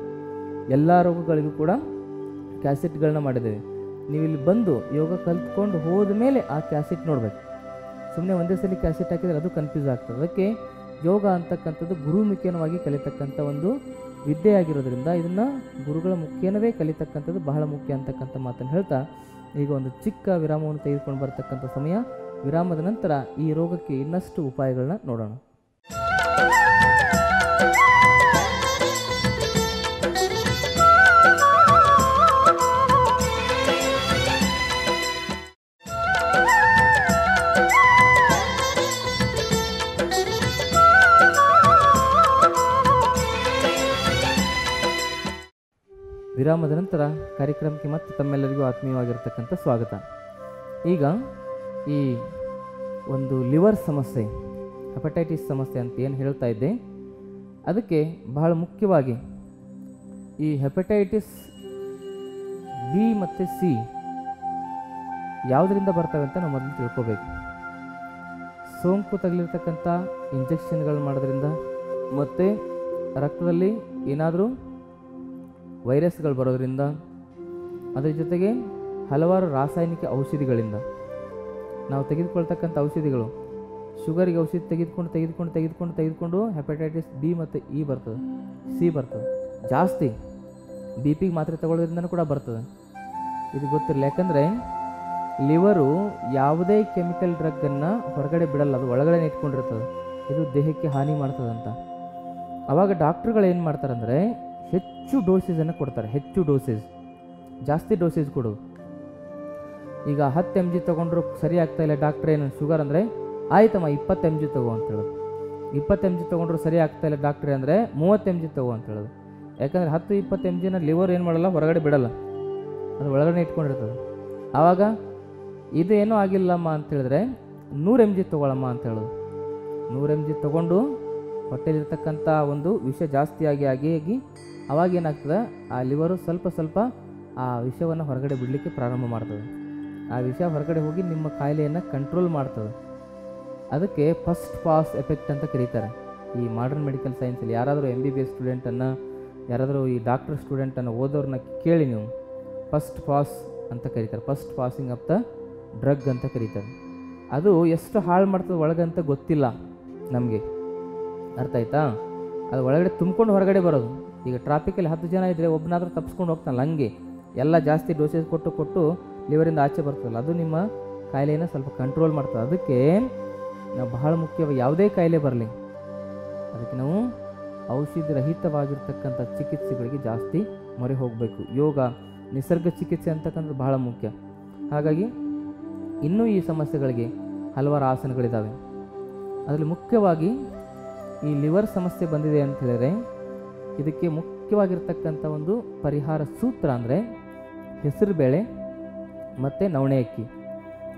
ಎಲ್ಲ ರೋಗಗಳಿಗೂ ಕೂಡ ಕ್ಯಾಸೆಟ್ಗಳನ್ನ ಮಾಡಿದ್ದೇವೆ. ನೀವು ಇಲ್ಲಿ ಬಂದು ಯೋಗ ಕಲ್ತ್ಕೊಂಡು ಹೋದ ಮೇಲೆ ಆ ಕ್ಯಾಸೆಟ್ ನೋಡಬೇಕು. ಸುಮ್ಮನೆ ಒಂದೇ ಸಲ ಕ್ಯಾಸೆಟ್ ಹಾಕಿದರೆ ಅದು ಕನ್ಫ್ಯೂಸ್ ಆಗ್ತದೆ. ಅದಕ್ಕೆ ಯೋಗ ಅಂತಕ್ಕಂಥದ್ದು ಗುರುಮುಖೇನವಾಗಿ ಕಲಿತಕ್ಕಂಥ ಒಂದು ವಿದ್ಯೆ ಆಗಿರೋದ್ರಿಂದ ಇದನ್ನು ಗುರುಗಳ ಮುಖೇನವೇ ಕಲಿತಕ್ಕಂಥದ್ದು ಬಹಳ ಮುಖ್ಯ ಅಂತಕ್ಕಂಥ ಮಾತನ್ನು ಹೇಳ್ತಾ ಈಗ ಒಂದು ಚಿಕ್ಕ ವಿರಾಮವನ್ನು ತೆಗೆದುಕೊಂಡು ಬರ್ತಕ್ಕಂಥ ಸಮಯ. ವಿರಾಮದ ನಂತರ ಈ ರೋಗಕ್ಕೆ ಇನ್ನಷ್ಟು ಉಪಾಯಗಳನ್ನ ನೋಡೋಣ. ವಿರಾಮದ ನಂತರ ಕಾರ್ಯಕ್ರಮಕ್ಕೆ ಮತ್ತೆ ತಮ್ಮೆಲ್ಲರಿಗೂ ಆತ್ಮೀಯವಾಗಿರ್ತಕ್ಕಂಥ ಸ್ವಾಗತ. ಈಗ ಈ ಒಂದು ಲಿವರ್ ಸಮಸ್ಯೆ, ಹೆಪಟೈಟಿಸ್ ಸಮಸ್ಯೆ ಅಂತ ಏನು ಹೇಳ್ತಾ ಇದ್ದೆ, ಅದಕ್ಕೆ ಬಹಳ ಮುಖ್ಯವಾಗಿ ಈ ಹೆಪಟೈಟಿಸ್ ಬಿ ಮತ್ತು ಸಿ ಯಾವುದರಿಂದ ಬರ್ತವೆ ಅಂತ ನಾವು ಮೊದಲು ತಿಳ್ಕೋಬೇಕು. ಸೋಂಕು ತಗಲಿರ್ತಕ್ಕಂಥ ಇಂಜೆಕ್ಷನ್ಗಳು ಮಾಡೋದ್ರಿಂದ, ಮತ್ತು ರಕ್ತದಲ್ಲಿ ಏನಾದರೂ ವೈರಸ್ಗಳು ಬರೋದರಿಂದ, ಅದರ ಜೊತೆಗೆ ಹಲವಾರು ರಾಸಾಯನಿಕ ಔಷಧಿಗಳಿಂದ ನಾವು ತೆಗೆದುಕೊಳ್ತಕ್ಕಂಥ ಔಷಧಿಗಳು, ಶುಗರಿಗೆ ಔಷಧಿ ತೆಗೆದುಕೊಂಡು ಹೆಪಟೈಟಿಸ್ ಬಿ ಮತ್ತು ಇ ಬರ್ತದೆ, ಸಿ ಬರ್ತದೆ. ಜಾಸ್ತಿ BP ಮಾತ್ರೆ ತಗೊಳ್ಳೋದ್ರಿಂದನೂ ಕೂಡ ಬರ್ತದೆ. ಇದು ಗೊತ್ತಿರಲಿಲ್ಲ, ಯಾಕಂದರೆ ಲಿವರು ಯಾವುದೇ ಕೆಮಿಕಲ್ ಡ್ರಗ್ಗನ್ನು ಹೊರಗಡೆ ಬಿಡಲ್ಲ, ಅದು ಒಳಗಡೆ ಇಟ್ಕೊಂಡಿರ್ತದೆ. ಇದು ದೇಹಕ್ಕೆ ಹಾನಿ ಮಾಡ್ತದಂತ. ಆವಾಗ ಡಾಕ್ಟ್ರುಗಳು ಏನು ಮಾಡ್ತಾರಂದರೆ ಹೆಚ್ಚು ಡೋಸೇಜನ್ನು ಕೊಡ್ತಾರೆ. ಹೆಚ್ಚು ಡೋಸೇಜ್, ಜಾಸ್ತಿ ಡೋಸೇಜ್ ಕೊಡೋದು. ಈಗ 10 mg ತೊಗೊಂಡ್ರು ಸರಿ ಆಗ್ತಾಯಿಲ್ಲ, ಡಾಕ್ಟ್ರ್ ಏನು ಶುಗರ್ ಅಂದರೆ ಆಯ್ತಮ್ಮ 20 mg ತಗೋ ಅಂತ ಹೇಳೋದು. 20 mg ತೊಗೊಂಡ್ರು ಸರಿ ಆಗ್ತಾಯಿಲ್ಲ ಡಾಕ್ಟ್ರೇ ಅಂದರೆ 30 mg ತಗೋ ಅಂತ ಹೇಳೋದು. ಯಾಕಂದರೆ 10-20 mgನ ಲಿವರ್ ಏನು ಮಾಡಲ್ಲ, ಹೊರಗಡೆ ಬಿಡಲ್ಲ, ಅದು ಒಳಗಡೆ ಇಟ್ಕೊಂಡಿರ್ತದೆ. ಆವಾಗ ಇದು ಏನೂ ಆಗಿಲ್ಲಮ್ಮ ಅಂತ ಹೇಳಿದ್ರೆ 100 mg ತೊಗೊಳಮ್ಮ ಅಂತ ಹೇಳೋದು. 100 mg ತೊಗೊಂಡು ಹೊಟ್ಟೆಲಿರ್ತಕ್ಕಂಥ ಒಂದು ವಿಷ ಜಾಸ್ತಿ ಆಗಿ ಅವಾಗ ಏನಾಗ್ತದೆ, ಆ ಲಿವರು ಸ್ವಲ್ಪ ಸ್ವಲ್ಪ ಆ ವಿಷವನ್ನು ಹೊರಗಡೆ ಬಿಡಲಿಕ್ಕೆ ಪ್ರಾರಂಭ ಮಾಡ್ತದೆ. ಆ ವಿಷ ಹೊರಗಡೆ ಹೋಗಿ ನಿಮ್ಮ ಕಾಯಿಲೆಯನ್ನು ಕಂಟ್ರೋಲ್ ಮಾಡ್ತದೆ. ಅದಕ್ಕೆ ಫಸ್ಟ್ ಪಾಸ್ ಎಫೆಕ್ಟ್ ಅಂತ ಕರೀತಾರೆ. ಈ ಮಾಡರ್ನ್ ಮೆಡಿಕಲ್ ಸೈನ್ಸಲ್ಲಿ ಯಾರಾದರೂ MBBS ಸ್ಟೂಡೆಂಟನ್ನು, ಯಾರಾದರೂ ಈ ಡಾಕ್ಟರ್ ಸ್ಟೂಡೆಂಟನ್ನು ಓದೋರನ್ನ ಕೇಳಿ ನೀವು, ಫಸ್ಟ್ ಪಾಸ್ ಅಂತ ಕರೀತಾರೆ. First passing off the drug ಅಂತ ಕರೀತಾರೆ. ಅದು ಎಷ್ಟು ಹಾಳು ಮಾಡ್ತದೆ ಒಳಗಂತ ಗೊತ್ತಿಲ್ಲ ನಮಗೆ, ಅರ್ಥ ಆಯ್ತಾ? ಅದು ಒಳಗಡೆ ತುಂಬ್ಕೊಂಡು ಹೊರಗಡೆ ಬರೋದು. ಈಗ ಟ್ರಾಫಿಕಲ್ಲಿ 10 ಜನ ಇದ್ದರೆ ಒಬ್ಬನಾದ್ರೂ ತಪ್ಪಿಸ್ಕೊಂಡು ಹೋಗ್ತಾನಲ್ಲ, ಹಂಗೆ ಎಲ್ಲ ಜಾಸ್ತಿ ಡೋಸೇಜ್ ಕೊಟ್ಟು ಲಿವರಿಂದ ಆಚೆ ಬರ್ತದಲ್ಲ, ಅದು ನಿಮ್ಮ ಕಾಯಿಲೆಯನ್ನು ಸ್ವಲ್ಪ ಕಂಟ್ರೋಲ್ ಮಾಡ್ತದೆ. ಅದಕ್ಕೆ ನಾವು ಬಹಳ ಮುಖ್ಯವಾಗಿ ಯಾವುದೇ ಕಾಯಿಲೆ ಬರಲಿ, ಅದಕ್ಕೆ ನಾವು ಔಷಧಿ ರಹಿತವಾಗಿರ್ತಕ್ಕಂಥ ಚಿಕಿತ್ಸೆಗಳಿಗೆ ಜಾಸ್ತಿ ಮೊರೆ ಹೋಗಬೇಕು. ಯೋಗ, ನಿಸರ್ಗ ಚಿಕಿತ್ಸೆ ಅಂತಕ್ಕಂಥದ್ದು ಬಹಳ ಮುಖ್ಯ. ಹಾಗಾಗಿ ಇನ್ನೂ ಈ ಸಮಸ್ಯೆಗಳಿಗೆ ಹಲವಾರು ಆಸನಗಳಿದ್ದಾವೆ. ಅದರಲ್ಲಿ ಮುಖ್ಯವಾಗಿ ಈ ಲಿವರ್ ಸಮಸ್ಯೆ ಬಂದಿದೆ ಅಂತ ಹೇಳಿದರೆ ಇದಕ್ಕೆ ಮುಖ್ಯವಾಗಿರ್ತಕ್ಕಂಥ ಒಂದು ಪರಿಹಾರ ಸೂತ್ರ ಅಂದರೆ ಹೆಸರುಬೇಳೆ ಮತ್ತು ನವಣೆ ಅಕ್ಕಿ.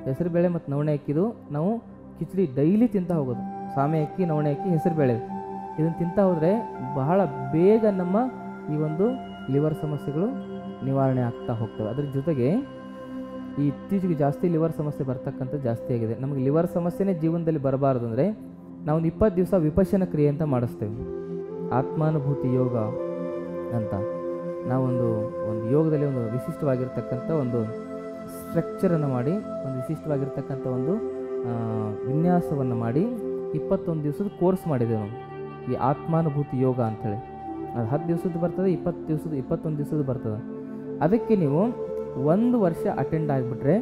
ಹೆಸರುಬೇಳೆ ಮತ್ತು ನವಣೆ ಅಕ್ಕಿದು ನಾವು ಕಿಚಡಿ ಡೈಲಿ ತಿಂತಾ ಹೋಗೋದು. ಸಾಮೆ ಅಕ್ಕಿ, ನವಣೆ ಅಕ್ಕಿ, ಹೆಸರುಬೇಳೆ ಇದನ್ನು ತಿಂತಾ ಹೋದರೆ ಬಹಳ ಬೇಗ ನಮ್ಮ ಈ ಒಂದು ಲಿವರ್ ಸಮಸ್ಯೆಗಳು ನಿವಾರಣೆ ಆಗ್ತಾ ಹೋಗ್ತವೆ. ಅದ್ರ ಜೊತೆಗೆ ಈ ಇತ್ತೀಚೆಗೆ ಜಾಸ್ತಿ ಲಿವರ್ ಸಮಸ್ಯೆ ಬರ್ತಕ್ಕಂಥದ್ದು ಜಾಸ್ತಿ ಆಗಿದೆ. ನಮಗೆ ಲಿವರ್ ಸಮಸ್ಯೆನೇ ಜೀವನದಲ್ಲಿ ಬರಬಾರ್ದು ಅಂದರೆ ನಾವೊಂದು 20 ದಿವಸ ವಿಪಶ್ಯನ ಕ್ರಿಯೆ ಅಂತ ಮಾಡಿಸ್ತೇವೆ. ಆತ್ಮಾನುಭೂತಿ ಯೋಗ ಅಂತ ನಾವೊಂದು ಯೋಗದಲ್ಲಿ ಒಂದು ವಿಶಿಷ್ಟವಾಗಿರ್ತಕ್ಕಂಥ ಒಂದು ಸ್ಟ್ರಕ್ಚರನ್ನು ಮಾಡಿ, ಒಂದು ವಿಶಿಷ್ಟವಾಗಿರ್ತಕ್ಕಂಥ ಒಂದು ವಿನ್ಯಾಸವನ್ನು ಮಾಡಿ 21 ದಿವಸದ ಕೋರ್ಸ್ ಮಾಡಿದ್ದೇವೆ ನಾವು, ಈ ಆತ್ಮಾನುಭೂತಿ ಯೋಗ ಅಂಥೇಳಿ. ಅದು 10 ದಿವಸದ್ದು ಬರ್ತದೆ, 21 ದಿವಸದ್ದು ಬರ್ತದೆ. ಅದಕ್ಕೆ ನೀವು 1 ವರ್ಷ ಅಟೆಂಡ್ ಆಗಿಬಿಟ್ರೆ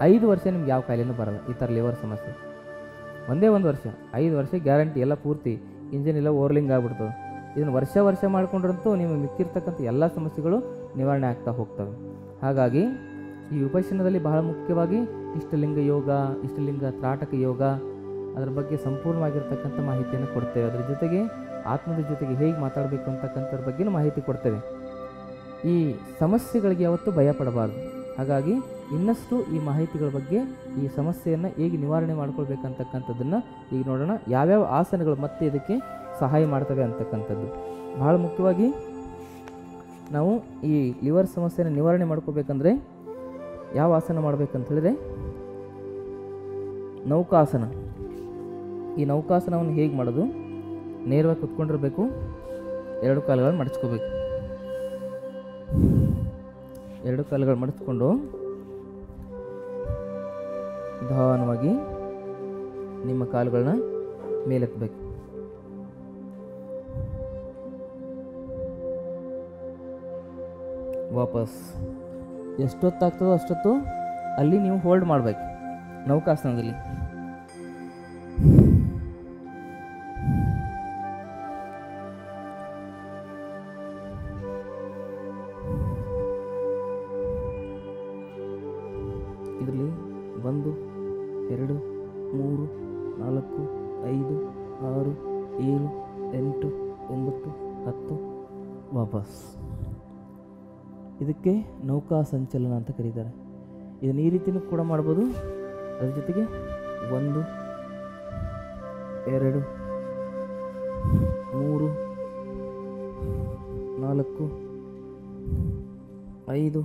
5 ವರ್ಷ ನಿಮ್ಗೆ ಯಾವ ಕಾಯಿಲೆನೂ ಬರಲ್ಲ. ಈ ಥರ ಲಿವರ್ ಸಮಸ್ಯೆ ಒಂದೇ 1 ವರ್ಷ, 5 ವರ್ಷ ಗ್ಯಾರಂಟಿ, ಎಲ್ಲ ಪೂರ್ತಿ ಇಂಜಿನ್ ಎಲ್ಲ ಓವರ್ಲಿಂಗ್ ಆಗಿಬಿಡ್ತದೆ. ಇದನ್ನು ವರ್ಷ ಮಾಡಿಕೊಂಡ್ರಂತೂ ನಿಮಗೆ ಮಿಕ್ಕಿರ್ತಕ್ಕಂಥ ಎಲ್ಲ ಸಮಸ್ಯೆಗಳು ನಿವಾರಣೆ ಆಗ್ತಾ ಹೋಗ್ತವೆ. ಹಾಗಾಗಿ ಈ ವಿಪಶ್ಯನದಲ್ಲಿ ಬಹಳ ಮುಖ್ಯವಾಗಿ ಇಷ್ಟಲಿಂಗ ಯೋಗ, ಇಷ್ಟಲಿಂಗ ತ್ರಾಟಕ ಯೋಗ, ಅದರ ಬಗ್ಗೆ ಸಂಪೂರ್ಣವಾಗಿರ್ತಕ್ಕಂಥ ಮಾಹಿತಿಯನ್ನು ಕೊಡ್ತೇವೆ. ಅದರ ಜೊತೆಗೆ ಆತ್ಮದ ಜೊತೆಗೆ ಹೇಗೆ ಮಾತಾಡಬೇಕು ಅಂತಕ್ಕಂಥದ್ರ ಬಗ್ಗೆನೂ ಮಾಹಿತಿ ಕೊಡ್ತೇವೆ. ಈ ಸಮಸ್ಯೆಗಳಿಗೆ ಯಾವತ್ತೂ ಭಯ ಪಡಬಾರ್ದು. ಹಾಗಾಗಿ ಇನ್ನಷ್ಟು ಈ ಮಾಹಿತಿಗಳ ಬಗ್ಗೆ, ಈ ಸಮಸ್ಯೆಯನ್ನು ಹೇಗೆ ನಿವಾರಣೆ ಮಾಡ್ಕೊಳ್ಬೇಕಂತಕ್ಕಂಥದ್ದನ್ನು ಈಗ ನೋಡೋಣ. ಯಾವ್ಯಾವ ಆಸನಗಳು ಮತ್ತೆ ಇದಕ್ಕೆ ಸಹಾಯ ಮಾಡ್ತವೆ ಅಂತಕ್ಕಂಥದ್ದು. ಬಹಳ ಮುಖ್ಯವಾಗಿ ನಾವು ಈ ಲಿವರ್ ಸಮಸ್ಯೆನ ನಿವಾರಣೆ ಮಾಡ್ಕೋಬೇಕಂದ್ರೆ ಯಾವ ಆಸನ ಮಾಡಬೇಕಂತ ಹೇಳಿದ್ರೆ ನೌಕಾಸನ. ಈ ನೌಕಾಸನವನ್ನು ಹೇಗೆ ಮಾಡೋದು? ನೇರವಾಗಿ ಕುತ್ಕೊಂಡಿರಬೇಕು, 2 ಕಾಲುಗಳನ್ನು ಮಡಚ್ಕೋಬೇಕು. 2 ಕಾಲುಗಳು ಮಡಚ್ಕೊಂಡು ನಿಧಾನವಾಗಿ ನಿಮ್ಮ ಕಾಲುಗಳನ್ನ ಮೇಲೆತ್ತಬೇಕು. ವಾಪಸ್ ಎಷ್ಟೊತ್ತಾಗ್ತದೋ ಅಷ್ಟೊತ್ತು ಅಲ್ಲಿ ನೀವು ಹೋಲ್ಡ್ ಮಾಡಬೇಕು ನೌಕಾಸನದಲ್ಲಿ. ಇದರಲ್ಲಿ 1 2 3 4 5 6 7 8 9 10 ವಾಪಸ್. ಇದಕ್ಕೆ ನೌಕಾ ಸಂಚಲನ ಅಂತ ಕರೀತಾರೆ. ಇದನ್ನು ಈ ರೀತಿಯೂ ಕೂಡ ಮಾಡ್ಬೋದು. ಅದ್ರ ಜೊತೆಗೆ 1 2 3 4 5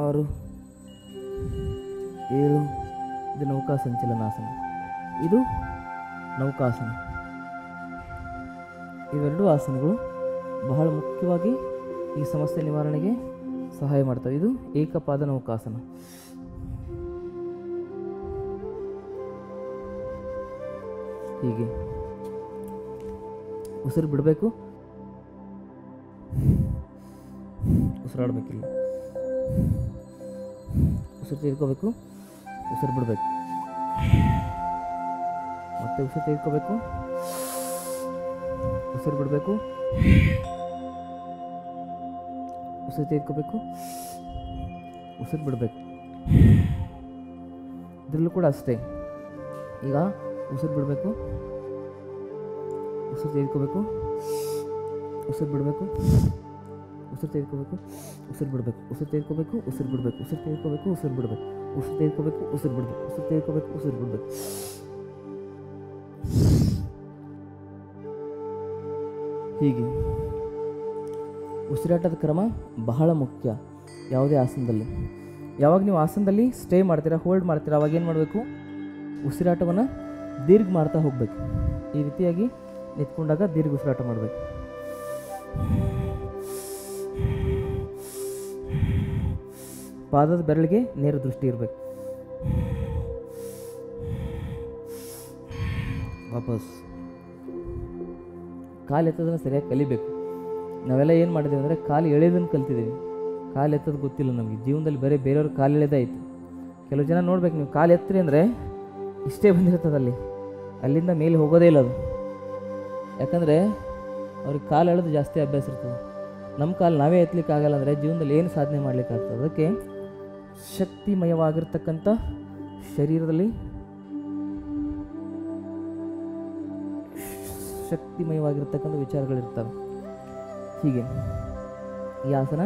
6 7 ಇದು ನೌಕಾ ಸಂಚಲನಾಸನ, ಇದು ನೌಕಾಸನ. ಇವೆರಡೂ ಆಸನಗಳು ಬಹಳ ಮುಖ್ಯವಾಗಿ ಈ ಸಮಸ್ಯೆ ನಿವಾರಣೆಗೆ ಸಹಾಯ ಮಾಡ್ತವೆ. ಇದು ಏಕಪಾದ ನೌಕಾಸನ. ಹೀಗೆ ಉಸಿರು ಬಿಡಬೇಕು, ಉಸಿರಾಡಬೇಕಿಲ್ಲ, ಉಸಿರು ತೆಗೆದುಕೋಬೇಕು, ಉಸಿರು ಬಿಡಬೇಕು, ಮತ್ತೆ ಉಸಿರು ತೆಗೆದುಕೋಬೇಕು, ಉಸಿರು ಬಿಡಬೇಕು, ಉಸಿರು ತೆಗೆದುಕೋಬೇಕು, ಉಸಿರು ಬಿಡಬೇಕು. ಇದರಲ್ಲೂ ಕೂಡ ಅಷ್ಟೇ. ಈಗ ಉಸಿರು ಬಿಡಬೇಕು, ಉಸಿರು ತೆಗೆದುಕೋಬೇಕು, ಉಸಿರು ಬಿಡಬೇಕು, ಉಸಿರು ತೆಗೆದುಕೋಬೇಕು, ಉಸಿರು ಬಿಡಬೇಕು, ಉಸಿರು ತೆಗೆದುಕೋಬೇಕು, ಉಸಿರು ಬಿಡಬೇಕು, ಉಸಿರು ತೆಗೆದುಕೋಬೇಕು, ಉಸಿರು ಬಿಡಬೇಕು, ಉಸಿರು ತೆಗೆದುಕೋಬೇಕು, ಉಸಿರು ಬಿಡಬೇಕು, ಉಸಿರು ತೆಗೆದುಕೋಬೇಕು, ಉಸಿರು ಬಿಡಬೇಕು. ಹೀಗೆ ಉಸಿರಾಟದ ಕ್ರಮ ಬಹಳ ಮುಖ್ಯ ಯಾವುದೇ ಆಸನದಲ್ಲಿ. ಯಾವಾಗ ನೀವು ಆಸನದಲ್ಲಿ ಸ್ಟೇ ಮಾಡ್ತೀರಾ, ಹೋಲ್ಡ್ ಮಾಡ್ತೀರಾ, ಅವಾಗ ಏನು ಮಾಡಬೇಕು, ಉಸಿರಾಟವನ್ನು ದೀರ್ಘ ಮಾಡ್ತಾ ಹೋಗಬೇಕು. ಈ ರೀತಿಯಾಗಿ ನಿಂತ್ಕೊಂಡಾಗ ದೀರ್ಘ ಉಸಿರಾಟ ಮಾಡಬೇಕು. ಪಾದದ ಬೆರಳಿಗೆ ನೇರ ದೃಷ್ಟಿ ಇರಬೇಕು. ವಾಪಸ್ ಕಾಲು ಎತ್ತೋದನ್ನು ಸರಿಯಾಗಿ ಕಲಿಬೇಕು. ನಾವೆಲ್ಲ ಏನು ಮಾಡಿದ್ದೀವಿ ಅಂದರೆ ಕಾಲು ಎಳೆಯೋದನ್ನು ಕಲ್ತಿದ್ದೀವಿ, ಕಾಲು ಎತ್ತೋದು ಗೊತ್ತಿಲ್ಲ ನಮಗೆ. ಜೀವನದಲ್ಲಿ ಬೇರೆಯವ್ರ ಕಾಲು ಎಳೆದಾಯಿತು. ಕೆಲವು ಜನ ನೋಡ್ಬೇಕು, ನೀವು ಕಾಲು ಎತ್ತರಿ ಅಂದರೆ ಇಷ್ಟೇ ಬಂದಿರ್ತದಲ್ಲಿ, ಅಲ್ಲಿಂದ ಮೇಲೆ ಹೋಗೋದೇ ಇಲ್ಲ ಅದು. ಯಾಕಂದರೆ ಅವ್ರಿಗೆ ಕಾಲು ಎಳೆದು ಜಾಸ್ತಿ ಅಭ್ಯಾಸ ಇರ್ತದೆ. ನಮ್ಮ ಕಾಲು ನಾವೇ ಎತ್ತಲಿಕ್ಕೆ ಆಗಲ್ಲ ಅಂದರೆ ಜೀವನದಲ್ಲಿ ಏನು ಸಾಧನೆ ಮಾಡಲಿಕ್ಕಾಗ್ತದೆ? ಅದಕ್ಕೆ ಶಕ್ತಿಮಯವಾಗಿರ್ತಕ್ಕಂಥ ಶರೀರದಲ್ಲಿ ಶಕ್ತಿಮಯವಾಗಿರ್ತಕ್ಕಂಥ ವಿಚಾರಗಳಿರ್ತವೆ. ಹೀಗೆ ಈ ಆಸನ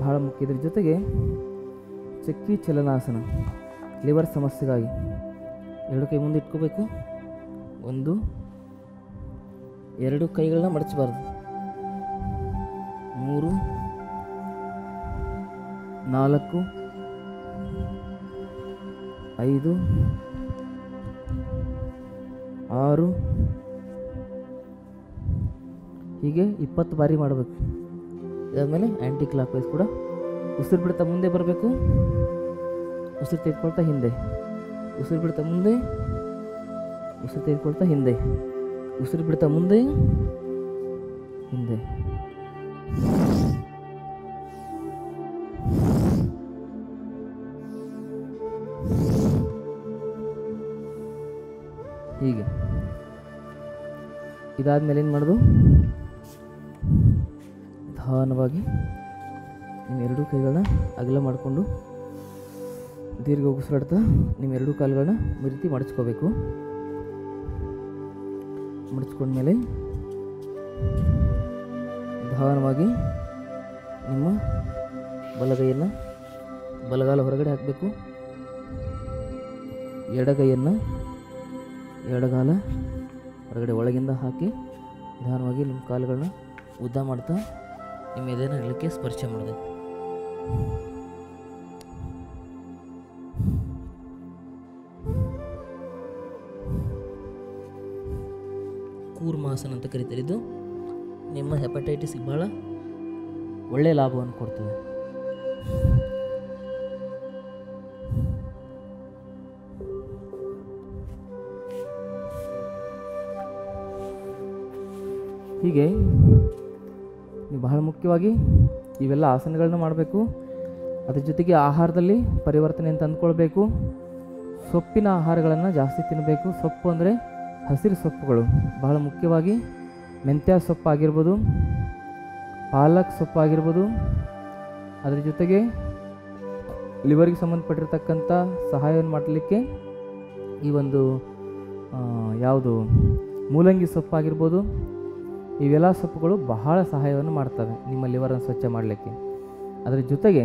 ಬಹಳ ಮುಖ್ಯ. ಇದ್ರ ಜೊತೆಗೆ ಚಕ್ಕಿ ಚಲನಾಸನ, ಲಿವರ್ ಸಮಸ್ಯೆಗಾಗಿ 2 ಕೈ ಮುಂದೆ ಇಟ್ಕೋಬೇಕು. 1 2 ಕೈಗಳನ್ನ ಮಡಚಬಾರ್ದು. 3 4 5 6 ಹೀಗೆ 20 ಬಾರಿ ಮಾಡಬೇಕು. ಇದಾದಮೇಲೆ ಆ್ಯಂಟಿ ಕ್ಲಾಕ್ ವೈಸ್ ಕೂಡ ಉಸಿರು ಬಿಡ್ತಾ ಮುಂದೆ ಬರಬೇಕು, ಉಸಿರು ತೆಗೆದುಕೊಳ್ತಾ ಹಿಂದೆ, ಉಸಿರು ಬಿಡ್ತಾ ಮುಂದೆ, ಉಸಿರು ತೆಗೆದುಕೊಳ್ತಾ ಹಿಂದೆ, ಉಸಿರು ಬಿಡ್ತಾ ಮುಂದೆ ಹಿಂದೆ. ಹೀಗೆ ಇದಾದಮೇಲೆ ಏನು ಮಾಡೋದು, ನಿಧಾನವಾಗಿ ನಿಮ್ಮ 2 ಕೈಗಳನ್ನ ಅಗಲ ಮಾಡಿಕೊಂಡು ದೀರ್ಘ ಉಸಿರಾಡ್ತಾ ನಿಮ್ಮ 2 ಕಾಲುಗಳನ್ನ ಈ ರೀತಿ ಮಡಚ್ಕೋಬೇಕು. ಮಡಚ್ಕೊಂಡ್ಮೇಲೆ ನಿಧಾನವಾಗಿ ನಿಮ್ಮ ಬಲಗೈಯನ್ನು ಬಲಗಾಲ ಹೊರಗಡೆ ಹಾಕಬೇಕು, ಎಡಗೈಯನ್ನು ಎಡಗಾಲ ಹೊರಗಡೆ ಒಳಗಿಂದ ಹಾಕಿ ನಿಧಾನವಾಗಿ ನಿಮ್ಮ ಕಾಲುಗಳನ್ನ ಉದ್ದ ಮಾಡ್ತಾ ನಿಮ್ಮ ಎದೆನ ನೆಲಕ್ಕೆ ಸ್ಪರ್ಶ ಮಾಡಿದೆ. ಕೂರ್ಮಾಸನ ಅಂತ ಕರೀತಾರೆ. ಇದು ನಿಮ್ಮ ಹೆಪಟೈಟಿಸ್ಗೆ ಭಾಳ ಒಳ್ಳೆಯ ಲಾಭವನ್ನು ಕೊಡ್ತದೆ. ಹೀಗೆ ನೀವು ಬಹಳ ಮುಖ್ಯವಾಗಿ ಇವೆಲ್ಲ ಆಸನಗಳನ್ನ ಮಾಡಬೇಕು. ಅದ್ರ ಜೊತೆಗೆ ಆಹಾರದಲ್ಲಿ ಪರಿವರ್ತನೆಯನ್ನು ತಂದುಕೊಳ್ಬೇಕು. ಸೊಪ್ಪಿನ ಆಹಾರಗಳನ್ನು ಜಾಸ್ತಿ ತಿನ್ನಬೇಕು. ಸೊಪ್ಪು ಅಂದರೆ ಹಸಿರು ಸೊಪ್ಪುಗಳು, ಬಹಳ ಮುಖ್ಯವಾಗಿ ಮೆಂತ್ಯ ಸೊಪ್ಪಾಗಿರ್ಬೋದು, ಪಾಲಕ್ ಸೊಪ್ಪಾಗಿರ್ಬೋದು. ಅದರ ಜೊತೆಗೆ ಲಿವರ್ಗೆ ಸಂಬಂಧಪಟ್ಟಿರ್ತಕ್ಕಂಥ ಸಹಾಯವನ್ನು ಮಾಡಲಿಕ್ಕೆ ಈ ಒಂದು ಯಾವುದು ಮೂಲಂಗಿ ಸೊಪ್ಪಾಗಿರ್ಬೋದು, ಇವೆಲ್ಲ ಸೊಪ್ಪುಗಳು ಬಹಳ ಸಹಾಯವನ್ನು ಮಾಡ್ತವೆ ನಿಮ್ಮ ಲಿವರನ್ನು ಸ್ವಚ್ಛ ಮಾಡಲಿಕ್ಕೆ. ಅದರ ಜೊತೆಗೆ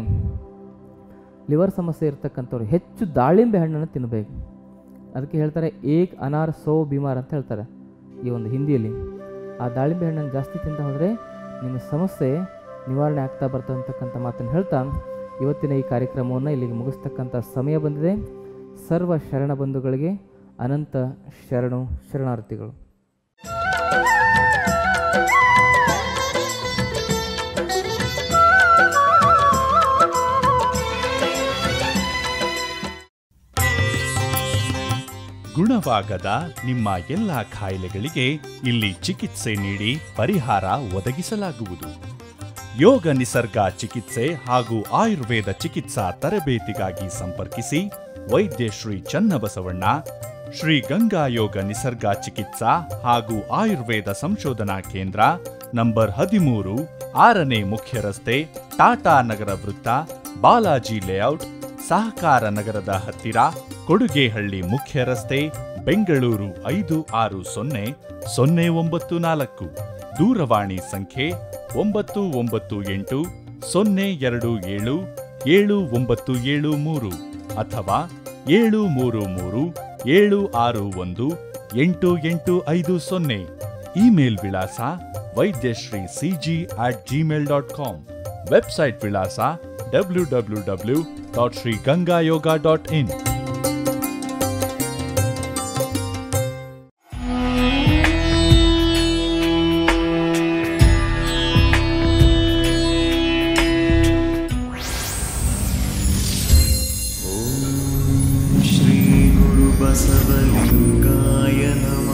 ಲಿವರ್ ಸಮಸ್ಯೆ ಇರ್ತಕ್ಕಂಥವ್ರು ಹೆಚ್ಚು ದಾಳಿಂಬೆ ಹಣ್ಣನ್ನು ತಿನ್ನಬೇಕು. ಅದಕ್ಕೆ ಹೇಳ್ತಾರೆ ಏಕ್ ಅನಾರ್ ಸೋ ಬಿಮಾರ್ ಅಂತ ಹೇಳ್ತಾರೆ ಈ ಒಂದು ಹಿಂದಿಯಲ್ಲಿ. ಆ ದಾಳಿಂಬೆ ಹಣ್ಣನ್ನು ಜಾಸ್ತಿ ತಿಂತ ಹೋದರೆ ನಿಮ್ಮ ಸಮಸ್ಯೆ ನಿವಾರಣೆ ಆಗ್ತಾ ಬರ್ತದೆ ಅಂತಕ್ಕಂಥ ಮಾತನ್ನು ಹೇಳ್ತಾ ಇವತ್ತಿನ ಈ ಕಾರ್ಯಕ್ರಮವನ್ನು ಇಲ್ಲಿಗೆ ಮುಗಿಸ್ತಕ್ಕಂಥ ಸಮಯ ಬಂದಿದೆ. ಸರ್ವ ಶರಣ ಬಂಧುಗಳಿಗೆ ಅನಂತ ಶರಣಾರ್ಥಿಗಳು. ಗುಣವಾಗದ ನಿಮ್ಮ ಎಲ್ಲ ಕಾಯಿಲೆಗಳಿಗೆ ಇಲ್ಲಿ ಚಿಕಿತ್ಸೆ ನೀಡಿ ಪರಿಹಾರ ಒದಗಿಸಲಾಗುವುದು. ಯೋಗ ನಿಸರ್ಗ ಚಿಕಿತ್ಸೆ ಹಾಗೂ ಆಯುರ್ವೇದ ಚಿಕಿತ್ಸಾ ತರಬೇತಿಗಾಗಿ ಸಂಪರ್ಕಿಸಿ ವೈದ್ಯ ಶ್ರೀ ಚನ್ನಬಸವಣ್ಣ, ಶ್ರೀ ಗಂಗಾ ಯೋಗ ನಿಸರ್ಗ ಚಿಕಿತ್ಸಾ ಹಾಗೂ ಆಯುರ್ವೇದ ಸಂಶೋಧನಾ ಕೇಂದ್ರ, ನಂಬರ್ 13, 6ನೇ ಮುಖ್ಯ ರಸ್ತೆ, ಟಾಟಾ ನಗರ ವೃತ್ತ, ಬಾಲಾಜಿ ಲೇಔಟ್, ಸಹಕಾರ ನಗರದ ಹತ್ತಿರ, ಕೊಡುಗೆಹಳ್ಳಿ ಮುಖ್ಯ ರಸ್ತೆ, ಬೆಂಗಳೂರು 560094. ದೂರವಾಣಿ ಸಂಖ್ಯೆ 998-027-793 ಅಥವಾ 733-761-8850. ಇಮೇಲ್ ವಿಳಾಸ ವೈದ್ಯಶ್ರೀcg@gmail.com. ವೆಬ್ಸೈಟ್ ವಿಳಾಸ www.srigangayoga.in. श्री गुरु बसवलिंगाय नमः।